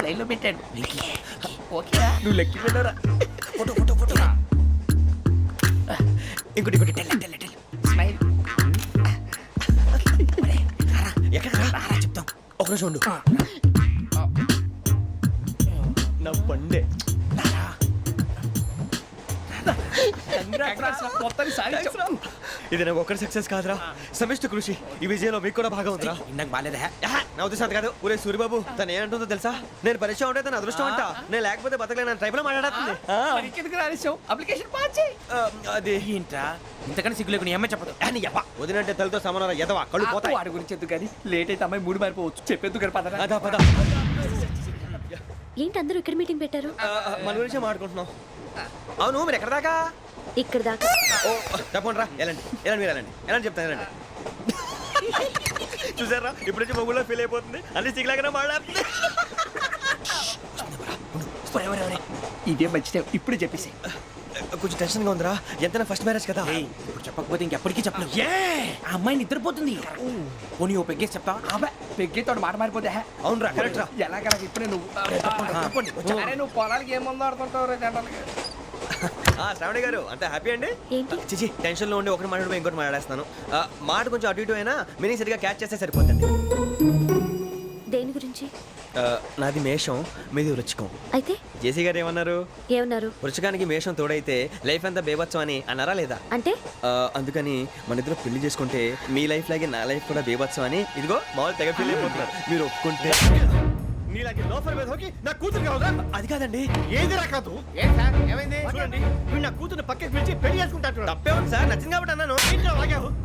Speaker 10: లైన్లో పెట్టాడు.
Speaker 2: నువ్వు లెక్కి వెళ్ళరా. Photo photo photo. ఇంకోటి ఇంకోటి
Speaker 10: స్మైల్.
Speaker 2: ఎక్కడ చెప్తాం, ఒక నిమిషం ఉండు. నా పండే ఇది నాకు ఒక్కరి సక్సెస్ కాదురా, సమిష్టి కృషి. ఈ విజయంలో మీకు కూడా భాగం ఉందిరా.
Speaker 6: నాకు బాగాలేదా?
Speaker 2: నా ఉద్దేశం అది కాదు. ఊరే సూరిబాబు, తను ఏమంటుందో తెలుసా? నేను పరిచయం ఉంటే తన అదృష్టం అంట, నేను లేకపోతే బతకలేను ట్రైబ్ లో మాట్లాడుతుంది.
Speaker 10: అప్లికేషన్ పాస్ చేయి.
Speaker 2: అది
Speaker 10: ఏంట్రా ఇంతకన్నా సిగ్గు లేకుండా ఏమై చెప్పదు.
Speaker 2: వదినంటే తలతో సమానం ఎదవా, కళ్ళు పోతాయి.
Speaker 10: వాడి గురించి ఎందుకు కానీ లేట్ అయితే అమ్మాయి మూడు మారిపోవచ్చు. చెప్పేందుకు గారు పదరా.
Speaker 2: అదా పద.
Speaker 7: ఏంటి అందరూ ఇక్కడ మీటింగ్ పెట్టారు?
Speaker 2: మన గురించే మాట్లాడుకుంటున్నాం. అవును, మీరు ఎక్కడ దాకా?
Speaker 7: ఇక్కడ దాకా.
Speaker 2: ఓ తప్పకుండా రా, వెళ్ళండి వెళ్ళండి, మీరు వెళ్ళండి, వెళ్ళండి చెప్తాను, వెళ్ళండి. చూసారా ఇప్పుడు నుంచి మొగుల్లో ఫీల్ అయిపోతుంది అన్ని సిగ్లాగానే మాట్లాడుతుంది.
Speaker 10: ఇదే మంచి టైం ఇప్పుడు చెప్పేసి
Speaker 2: కొంచెం టెన్షన్ గా ఉందిరా ఎంతైనా ఫస్ట్ మ్యారేజ్ కదా.
Speaker 6: ఇప్పుడు చెప్పకపోతే ఇంకెప్పటికీ చెప్పలేదు.
Speaker 10: ఏ ఆ అమ్మాయి నిద్రపోతుంది
Speaker 6: పోనీ ఓ పెగ్గేసి చెప్తా.
Speaker 10: అబ్బా పెగ్గేతో మాట మారిపోతే
Speaker 2: అవునురా కరెక్ట్ రా.
Speaker 10: ఎలాగలా ఇప్పుడే నువ్వు అరే నువ్వు పొలాలకి ఏముందో ఆడుతుంటావు రే జనరల్గా.
Speaker 2: శ్రావణి గారు అంత హ్యాపీ అండి?
Speaker 7: ఏంటి?
Speaker 2: చిచి టెన్షన్ లో ఉండి ఒకటి మాట్లాడిపోయి ఇంకోటి మాట్లాడేస్తాను. మాట కొంచెం అటు ఇటు అయినా మీనింగ్ సరిగా క్యాచ్ చేస్తే సరిపోతుంది.
Speaker 7: దేని గురించి?
Speaker 2: నాది మేషం మీది వృచ్చికం.
Speaker 7: అయితే
Speaker 2: జేసీ గారు ఏమన్నారు?
Speaker 7: ఏమన్నారు?
Speaker 2: వృచ్చికానికి మేషం తోడైతే లైఫ్ అంతా బేబత్సం అని అన్నారా లేదా?
Speaker 7: అంటే
Speaker 2: అందుకని మన ఇద్దరు పెళ్లి చేసుకుంటే మీ లైఫ్ లాగే నా లైఫ్ కూడా బేబత్సం అని ఇదిగో మామూలు తెగ పెళ్లి అయిపోతున్నారు. మీరు ఒప్పుకుంటే
Speaker 4: నీలాంటి లోఫర్ మీద హోకి నా కూతురు కావదా?
Speaker 2: అది కాదండి.
Speaker 4: ఏది రాకాదు.
Speaker 10: ఏం సార్ ఏమైంది?
Speaker 4: చూడండి వీడు నా కూతురు పక్కకి పిలిచి పెళ్లి చేసుకుంటాడు.
Speaker 2: తప్పే ఉంది సార్, నచ్చింది కాబట్టి అన్నాను.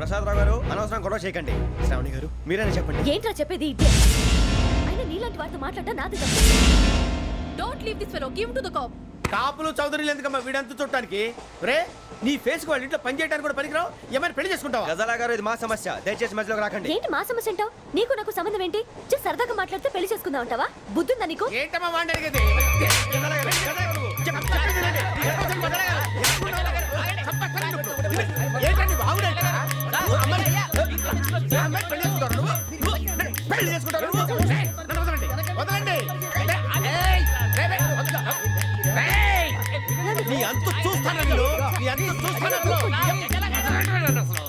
Speaker 2: ప్రసాద్ రావు గారు అనవసరం గొడవ చేయకండి. శ్రావణి గారు మీరైనా చెప్పండి.
Speaker 7: ఏంట్రా చెప్పేది? ఇదే అయినా నీలాంటి వారితో మాట్లాడటం నాది తప్పు.
Speaker 8: Don't leave this fellow, give to the cop.
Speaker 4: కాపులు చౌదరులు ఎందుకమ్మా వీడంతా చుట్టానికి? రే నీ ఫేస్ కు వాళ్ళ ఇంట్లో పని చేయడానికి కూడా పనికిరావు. ఏమైనా పెళ్లి చేసుకుంటావా?
Speaker 2: గజాలా గారు ఇది మా సమస్య, దయచేసి మధ్యలోకి రాకండి.
Speaker 7: ఏంటి మా సమస్య అంటావు? నీకు నాకు సంబంధం ఏంటి? సరదాగా మాట్లాడితే పెళ్లి చేసుకుందాం అంటావా? బుద్ధుందా నీకు?
Speaker 10: ఏంటమ్మా వాడిని అడిగేది?
Speaker 4: ఏంటండి బాగుండేట? పెళ్లి చేసుకుంటారు నువ్వు? నన్ను వదలండి, వదలండి. నీ అంత చూస్తాను నేను, నీ అంత చూస్తాను అసలు.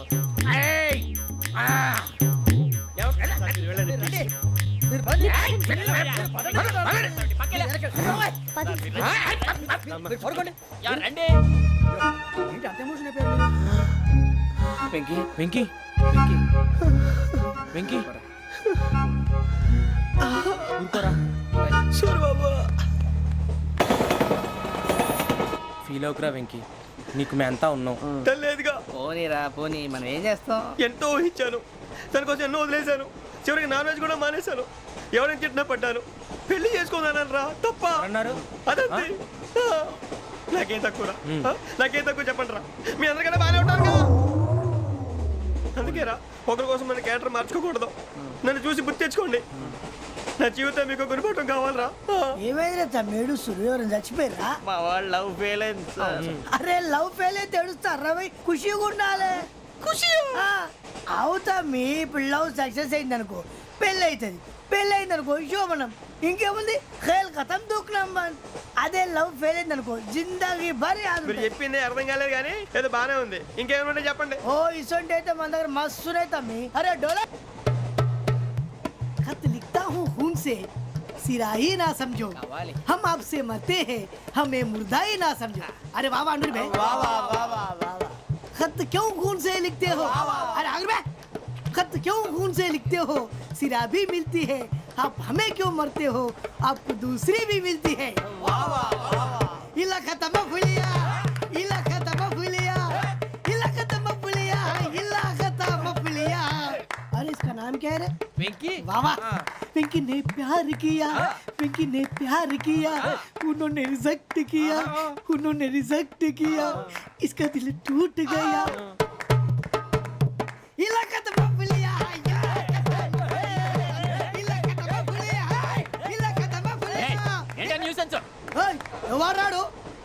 Speaker 6: వెంకీ వెంకీ వెంకీ ఊరుకోరా. ఫీల్ అవుకురా వెంకీ, నీకు మేమంతా ఉన్నాం.
Speaker 2: తెలియదుగా
Speaker 10: పోనీరా పోనీ, మనం ఏం చేస్తాం?
Speaker 2: ఎంతో ఊహించాను, తన కోసం ఎన్నో వదిలేశాను. చివరికి నాన్ వెజ్ కూడా మానేశాను. ఎవరైనా తిట్టినా పడ్డాను. పెళ్లి చేసుకున్నానని రా తప్ప
Speaker 6: అన్నారు.
Speaker 2: అదంతే. నాకేం తక్కువ నాకేం తక్కువ చెప్పండి రా. మీ అందరికన్నా బాగానే ఉంటారు కదా. అందుకే రా ఒకరి కోసం మన క్యారెక్టర్ మార్చుకోకూడదు. నన్ను చూసి గుర్తు తెచ్చుకోండి. నా జీవితం మీకు గురిపటం కావాలరా.
Speaker 11: ఏమైనా తమ్మేడు సూర్యవరం చచ్చిపోయిరా?
Speaker 10: మా వాళ్ళు లవ్ ఫెయిల్ అయింది సార్.
Speaker 11: అరే లవ్ ఫెయిల్ అయితే ఏడుస్తారా? ఖుషిగా ఉండాలి. ఖుషి అవుతా. మీ ఇప్పుడు లవ్ సక్సెస్ అయింది అనుకో పెళ్ళి అవుతుంది. పెళ్ళి అయింది అనుకో శోభనం. ఇంకేముంది ఖేల్ కథం దూకునాం బంద్. అదే లవ్ ఫెయిల్ అయింది అనుకో జిందాగీ భారీ.
Speaker 2: మీరు చెప్పింది అర్థం కాలేదు కానీ ఏదో బాగానే ఉంది. ఇంకేమైనా చెప్పండి.
Speaker 11: ఓ ఇసొంటి అయితే మన దగ్గర మస్తు తమ్మి. అరే డోలా खत लिखता हूँ खून से सिरा ही ना समझो, हम आपसे मरते हैं हमें मुर्दा ही ना समझो. अरे वाह वाह अनुर भाई, वाह वाह वाह वाह वाह. खत क्यों खून से लिखते हो? अरे अनुर भाई खत क्यों खून से लिखते हो? सिरा भी मिलती है, आप हमें क्यों मरते हो? आपको दूसरी भी मिलती है. वाह वाह वाह. इला खत्म फुलिया, इला खत्म फुलिया, इला खत्म फुलिया, इला खत्म फुलिया. अरे इसका नाम क्या है रे?
Speaker 10: వెంకీ
Speaker 11: वाह वाह. पिंकी ने प्यार किया, पिंकी ने प्यार किया, उन्होंने रिजेक्ट किया, उन्होंने रिजेक्ट किया, इसका दिल टूट गया. इलाका तो बबलिया, इलाका तो बबलिया, इलाका तो बबलिया.
Speaker 10: ఏంటా న్యూసెన్స్?
Speaker 11: ओए ఎవరాడు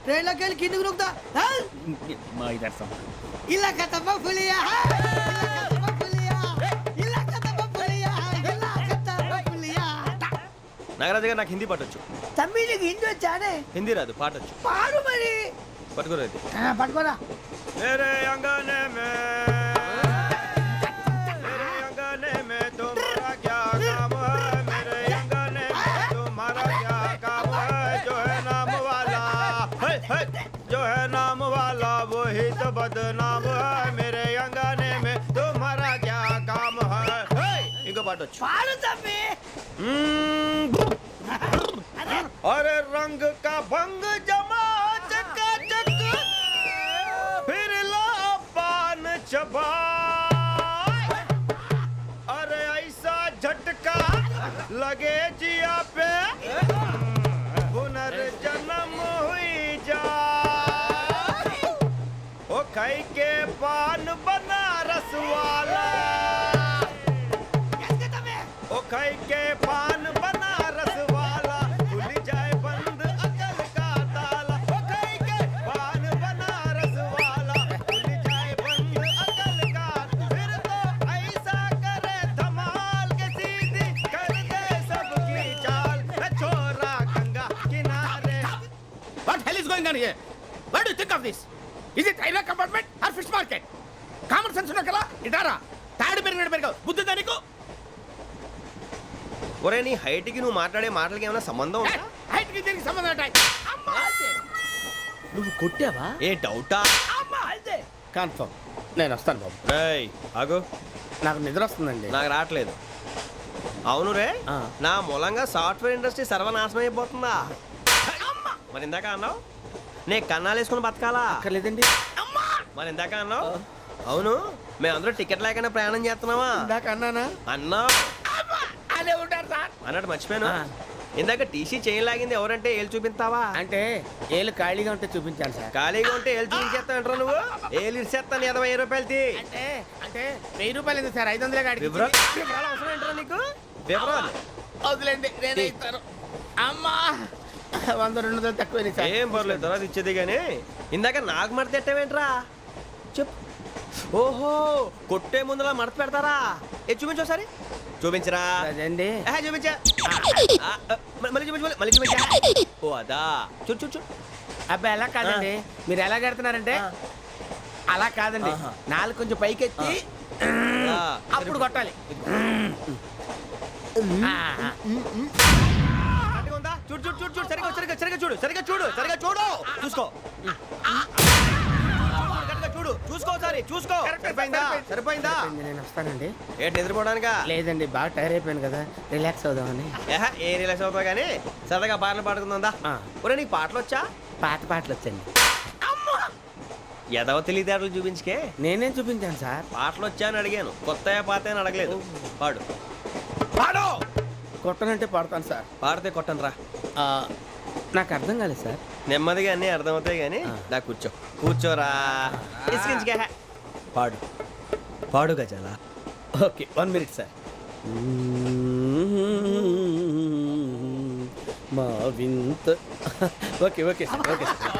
Speaker 11: ట్రైన్ లోకి వెళ్ళి కిందికి నొక్కుతా.
Speaker 10: మా ఇదర్సం
Speaker 11: ఇలాకా तो बबलिया, इलाका तो बबलिया, इलाका तो बबलिया, इलाका तो बबलिया.
Speaker 2: నాగరాజు గారు నాకు హిందీ పాటొచ్చు.
Speaker 11: తమ్మి నీకు హిందీ వచ్చానే?
Speaker 2: హిందీ రాదు, పాటొచ్చు.
Speaker 11: పాడు మరి.
Speaker 2: పట్టుకోలేదు.
Speaker 11: పట్టుకోరా.
Speaker 2: मेरे अंगने में मेरे अंगने में तुम्हारा क्या काम है? मेरे अंगने में तुम्हारा क्या काम है? जो है नाम वाला जो है नाम वाला वही तो बदनाम है. मेरे अंगने में तुम्हारा क्या काम है? इनको पाटो.
Speaker 11: పాడు తమ్మి.
Speaker 2: अरे रंग का भंग जमा चकाचक फिर ला पान चबा. अरे ऐसा झटका लगे जिया पे पुनर्जन्म हुई जा. ओ खाई के पान बनारस वाला. खाई के पान बनारस वाला खुल जाए बंद अकल का ताला वो खाई के पान बनारस वाला खुल जाए बंद अकल का फिर तो ऐसा करे धमाल के सीधी कर दे सबकी चाल छोरा गंगा किनारे
Speaker 10: What hell is going on here? What do you think of this? Is it railway compartment or fish market? Common sense ఉన్న కదా ఇటారా తాడు పెరిగాడు బుద్ధి దానికి
Speaker 2: ఒరే నీ హైట్ కి నువ్వు మాట్లాడే మాటలకి ఏమైనా సంబంధం ఉందా
Speaker 10: హైట్ కి దీనికి సంబంధం ఉంటాయి అమ్మా
Speaker 6: నువ్వు కొట్టావా?
Speaker 2: ఏ డౌటా
Speaker 10: అమ్మా అయితే కన్ఫర్మ్ నేను వస్తాను బాబు
Speaker 2: రేయ్ ఆగు
Speaker 10: నాకు నిద్ర వస్తుందండి
Speaker 2: నాకు రావట్లేదు అవును రే
Speaker 6: ఆ.
Speaker 2: నా మూలంగా సాఫ్ట్వేర్ ఇండస్ట్రీ సర్వనాశనం అయిపోతుందా మరి ఇందాక అన్నావు నే కన్నాలు వేసుకుని బతకాలా
Speaker 6: అక్కర్లేదండి.
Speaker 2: మరి ఇందాక అన్నావు అవును మేమందరూ టికెట్ లేకనే ప్రయాణం చేస్తున్నావా
Speaker 10: ఇందాక అన్నానా
Speaker 2: అన్నావు
Speaker 10: అదే ఉంటారు సార్
Speaker 2: అన్నట్టు మర్చిపోయాను
Speaker 6: ఆ.
Speaker 2: ఇందాక టీసీ చేయి లాగింది ఎవరంటే ఏళ్ళు చూపిస్తావా
Speaker 10: అంటే ఏళ్ళు ఖాళీగా ఉంటే చూపించాను సార్
Speaker 2: ఖాళీగా ఉంటే ఏళ్ళు చూపించేస్తానంటారా నువ్వు ఏళ్ళు ఇచ్చేస్తాను 20 రూపాయలు తీ
Speaker 10: అంటే అంటే 1000 రూపాయలు ఎందుకు సార్ 500 కాడికి
Speaker 2: వివరాలు వివరాలు అవసరం ఏంటరా నీకు వివరాలు
Speaker 10: వదిలేండి నేనే ఇస్తాను అమ్మా 100-200 తక్కువ సార్
Speaker 2: ఏం పర్లేదు తర్వాత ఇచ్చేది కానీ ఇందాక నాకు మడత ఎట్టవేంట్రా చెప్పు ఓహో కొట్టే ముందులా మడత పెడతారా ఏ చూపించు ఒకసారి చూపించరా
Speaker 10: అదండి
Speaker 2: చూపించా మళ్ళీ చూపించు మళ్ళీ చూపించా ఓ అదా చూడు చూడు చూడు
Speaker 10: అబ్బాయి ఎలా కాదండి మీరు ఎలా కడుతున్నారంటే అలా కాదండి నాలుగు కొంచెం పైకెత్తి అప్పుడు కొట్టాలి
Speaker 2: కరెక్ట్గా ఉందా? చూడు చూడు చూడు చూడు సరిగా సరిగా సరిగా చూడు సరిగా చూడు సరిగా చూడు చూసుకో కరెక్ట్గా చూడు చూసుకో ఒకసారి చూసుకో సరిపోయిందా సరిపోయిందా
Speaker 10: నేను వస్తానండి
Speaker 2: ఏంటి నిద్రపోవడానికా
Speaker 10: లేదండి బాగా టైర్ అయిపోయాను కదా రిలాక్స్ అవుదామని
Speaker 2: ఏ రిలాక్స్ అవుతావు కానీ సరదాగా పాటలు పాడుకుందా ఒరే నీకు పాటలు వచ్చా
Speaker 10: పాత పాటలు వచ్చండి
Speaker 2: ఎదవ తెలివితేటలు చూపించుకే
Speaker 10: నేనేం చూపించాను సార్
Speaker 2: పాటలు వచ్చా అని అడిగాను కొత్త పాత అని అడగలేదు పాడు పాడు
Speaker 10: కొట్టనంటే పాడతాను సార్
Speaker 2: పాడితే కొట్టను రా
Speaker 10: నాకు అర్థం కాలేదు సార్
Speaker 2: నెమ్మదిగా అన్నీ అర్థమవుతాయి కానీ నా కూర్చో కూర్చోరా ఇసుకించుకే పాడు పాడు గజాల
Speaker 10: ఓకే 1 మినిట్ సార్ మా వింత okay okay sir okay sir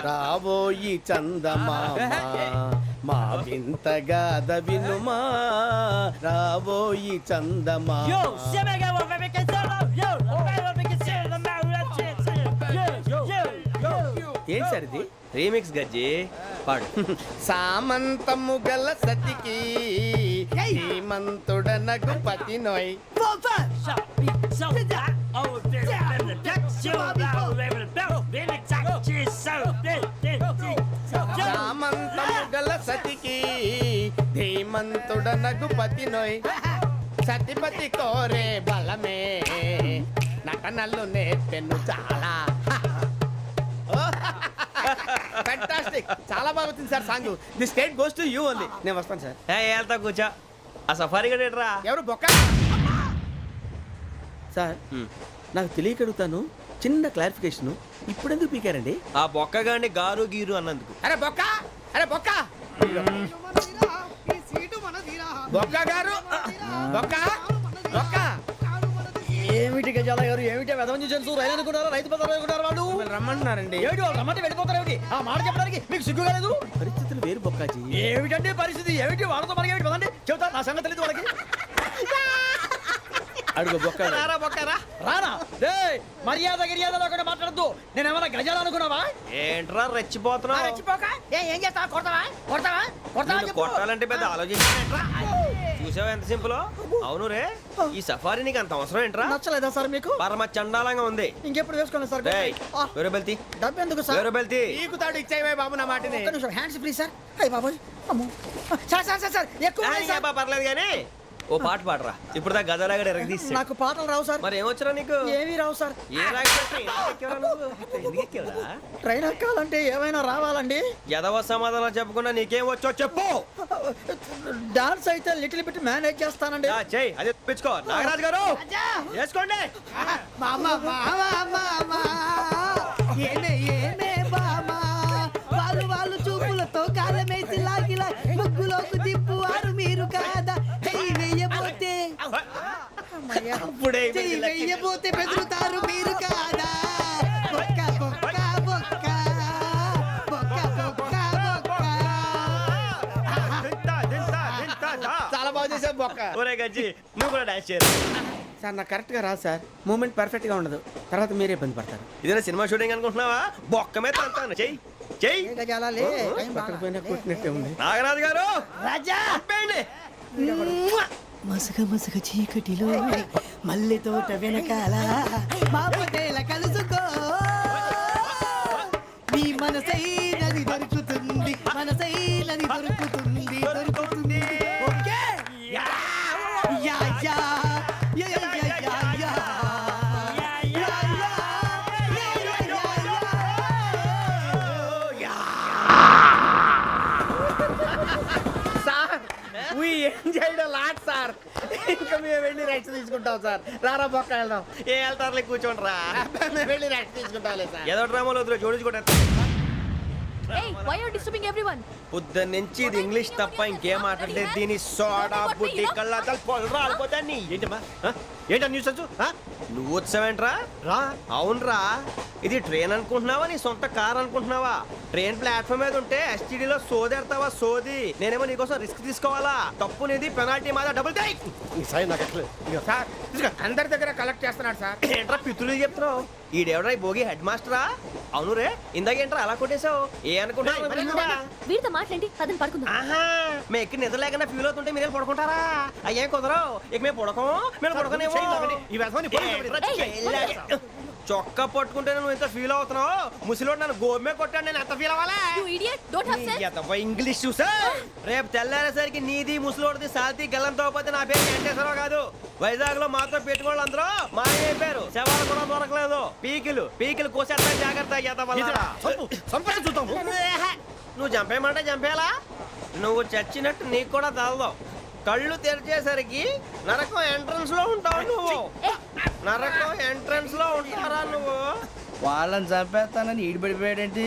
Speaker 10: రాబోయి చందమామ మా వింతగా వినుమా రాబోయి చందమామ ఏం సార్ ఇది
Speaker 2: రీమిక్స్ గజ్జి పాడు
Speaker 10: సామంతము గల సతికి శ్రీమంతుడనగు పతి నోయ్ సామంతము గల సతికి ధీమంతుడనగు పతి నోయ్ సతిపతి కోరే బలమే నటనలు నేర్పెను చాలా ఫ్యాంటాస్టిక్ చాలా బాగా వచ్చింది sir song the state goes to you only నేను వస్తాను సార్
Speaker 2: వెళ్తా కూర్చో ఆ సఫారీ గడేట్రా
Speaker 10: ఎవరు బొక్క సార్ నాకు తెలియక అడుగుతాను చిన్న క్లారిఫికేషన్ ఇప్పుడెందుకు పీకారండి
Speaker 2: ఆ బొక్కగాడిని గారు గీరు అన్నందుకు
Speaker 10: అరే బొక్క అరే బొక్క బొక్క గారు బొక్క బొక్క
Speaker 4: ఏమిటి గజాల గారు ఏమిటి వెదవని చూసారు రైలు అనుకున్నారా రైతు బజార్ అనుకున్నారు వాళ్ళు
Speaker 10: మిమ్మల్ని రమ్మంటున్నారండి
Speaker 4: ఏమిటి వాళ్ళు రమ్మంటే వెళ్ళిపోతారు ఏమిటి ఆ మాట చెప్పడానికి మీకు సిగ్గు కాలేదు
Speaker 10: పరిస్థితులు వేరు బొక్కాజీ
Speaker 4: ఏమిటంటే పరిస్థితి ఏమిటి వాళ్ళతో మనకి ఏమిటి పదండి చెబుతా నా సంగతి తెలియదు వాళ్ళకి
Speaker 10: అడుగు బొక్క
Speaker 2: రారా బొక్కరా
Speaker 4: రానా రే మర్యాద గిర్యాద లేకుండా మాట్లాడద్దు నేను ఏమైనా గజాలు అనుకున్నావా
Speaker 2: ఏంట్రా రెచ్చిపోతున్నావు
Speaker 11: ఏం చేస్తావా కొడతావా కొడతావా కొడతావా
Speaker 2: నిన్ను కొట్టాలంటే పెద్ద ఆలోచించారా చూసావా ఎంత సింపుల్ అవును రే ఈ సఫారీ నీకు అంత అవసరం ఏంట్రా
Speaker 4: నచ్చలేదా సార్ మీకు
Speaker 2: పరమ చండాలంగా ఉంది
Speaker 4: ఇంకెప్పుడు వేసుకోండి సార్
Speaker 2: డేయ్, వేరే బెల్తి
Speaker 4: డబ్బు ఎందుకు సార్
Speaker 2: వేరే బెల్తి
Speaker 10: నీకు తాడు ఇచ్చేవే బాబు నా మాటని
Speaker 4: ఒక్క నిమిషం హ్యాండ్స్ ఫ్రీ సార్ అయ్యి బాబోయ్ అమ్మో సార్ సార్ సార్ సార్ ఎక్కువ ఉన్నాయి సార్.
Speaker 2: పర్లేదు కానీ ఓ పాట పాడరా ఇప్పుడు దా గదలాగడ ఎరగ తీసి
Speaker 4: నాకు పాటలు రావు సార్
Speaker 2: మరి ఏమొచ్చరా నీకు
Speaker 4: ఏమీ రావు సార్
Speaker 2: ఏ రాకపోతే
Speaker 4: ట్రైన్ ఎక్కాలంటే ఏమైనా రావాలండి
Speaker 2: ఎదవ సమాధానం చెప్పకుండా నీకేం వచ్చో చెప్పు
Speaker 4: డాన్స్ అయితే లిటిల్ బిట్ మేనేజ్ చేస్తానండి
Speaker 2: చెయ్యి అదే తెప్పించుకో నాగరాజు గారు వేసుకోండి
Speaker 11: మామా మామా మామా ఏమే ఏమే బామా వాళ్ళు చూపులతో కాలమేసి లాగిలా ముగ్గులోకి తిప్పువారు మీరు కాదా చెయ్యి వేయబోతే
Speaker 2: అప్పుడే
Speaker 11: చెయ్యి వెయ్యబోతే బెదురుతారు మీరు కాదా బొక్క బొక్క బొక్క బొక్క బొక్క బొక్క
Speaker 6: చాలా బాగా చేసావు బొక్క.
Speaker 2: ఒరే గజ్జి నువ్వు కూడా డాన్స్ చేయరు.
Speaker 6: సార్ నాకు కరెక్ట్ గా రాదు సార్. మూమెంట్ పర్ఫెక్ట్ గా ఉండదు, తర్వాత మీరే ఇబ్బంది పడతారు.
Speaker 2: ఇదేనా సినిమా షూటింగ్ అనుకుంటున్నావా? బొక్క మీద అంటాను. చెయ్యి చెయ్యి.
Speaker 6: పక్కన పోయినా కొట్టినట్టే ఉంది.
Speaker 2: నాగరాజు గారు
Speaker 11: రాజా
Speaker 2: ఆపేయండి.
Speaker 11: మసగ మసగ చీకటిలో మల్లె తోట వెనకాల మా పటేల కలుసుకో నీ మనసైనది దొరుకుతుంది మనసైనది దొరుకుతుంది దొరుకుతుంది okay yeah yeah yeah yeah yeah yeah yeah yeah yeah yeah
Speaker 6: sir we enjoyed a lot sir. ఇంకా మేము వెళ్ళి రెస్ట్ తీసుకుంటాం సార్. రారా బొక్క వెళ్దాం.
Speaker 2: ఏ వెళ్తారులే కూర్చోండి రా.
Speaker 6: మేము వెళ్ళి రెస్ట్ తీసుకుంటాంలే సార్.
Speaker 2: ఏదో డ్రామాలో వద్దు జోడించుకుంటా.
Speaker 7: Hey, why are you disturbing everyone?
Speaker 2: పొద్దున్న నుంచి ఇది ఇంగ్లీష్ తప్ప ఇంకేం మాట్లాడలేదు. దీని సోడా బుడ్డి కళ్ళతలు పొలరా ఆడిపోతాన్ని.
Speaker 5: ఏంటమ్మా ఏంటా న్యూస్ వచ్చు?
Speaker 2: నువ్వు వచ్చావేంట్రా?
Speaker 5: రా.
Speaker 2: అవునరా, ఇది ట్రైన్ అనుకుంటున్నావా నీ సొంత కార్ అనుకుంటున్నావా? ట్రైన్ ప్లాట్ఫామ్ మీద ఉంటే ఎస్టీడీలో సోదేడతావా సోది. నేనేమో నీకోసం రిస్క్ తీసుకోవాలా? తప్పు నీది, పెనాల్టీ మాదా, డబుల్ టై.
Speaker 5: ఈ సాయి నాకు ఎక్కలేదు. ఇదిగో.
Speaker 6: సార్ ఇదిగో, అందరి దగ్గర కలెక్ట్ చేస్తున్నాడు సార్.
Speaker 2: ఏంట్రా పితులు చెప్తున్నావు? ఈడెవడ్రా ఈ భోగి హెడ్ మాస్టరా? అవును రే, ఇందాకేంట్రా అలా కొట్టేశావు? ఏ అనుకుంటున్నావు?
Speaker 7: వీరితో మాట్లాడి అతను పడుకుందాం.
Speaker 2: ఆహా, మేము ఎక్కడ నిద్ర లేకుండా ఫీల్ అవుతుంటే మీరేం పడుకుంటారా? అయ్యేం కుదరవు. ఇక మేము పడకం, మేము పడకనేమో.
Speaker 5: ఈ వ్యసనాన్ని పోలీసులు
Speaker 2: చొక్కా పట్టుకుంటే నువ్వు ఎంత ఫీల్ అవుతున్నావు? ముసలివాడు నన్ను గోమే కొట్టాడు, నేను ఎంత ఫీల్ అవ్వాలా?
Speaker 7: You idiot, don't have sense.
Speaker 2: English చూసా? రేపు తెల్లారేసరికి నీది ముసలోడిది సాల్తీ గల్లంతో పోతే నా పేరు వెంకటేశ్వరరావు కాదు. వైజాగ్ లో మాతో పెట్టుకోళ్ళు అందరూ మాయమైపోయారు. శవాలు కూడా దొరకలేదు. పీకిలు కోసేస్తా, జాగ్రత్త.
Speaker 5: చూద్దాము.
Speaker 2: నువ్వు చంపేయమంటే చంపేలా? నువ్వు చచ్చినట్టు నీకు కూడా తగదు. కళ్ళు తెరిచేసరికి నరకం ఎంట్రన్స్ లో ఉంటావు నువ్వు. నరకం ఎంట్రన్స్ లో ఉంటారా నువ్వు?
Speaker 6: వాళ్ళని చంపేస్తానని ఈడిపడిపోయాడేంటి?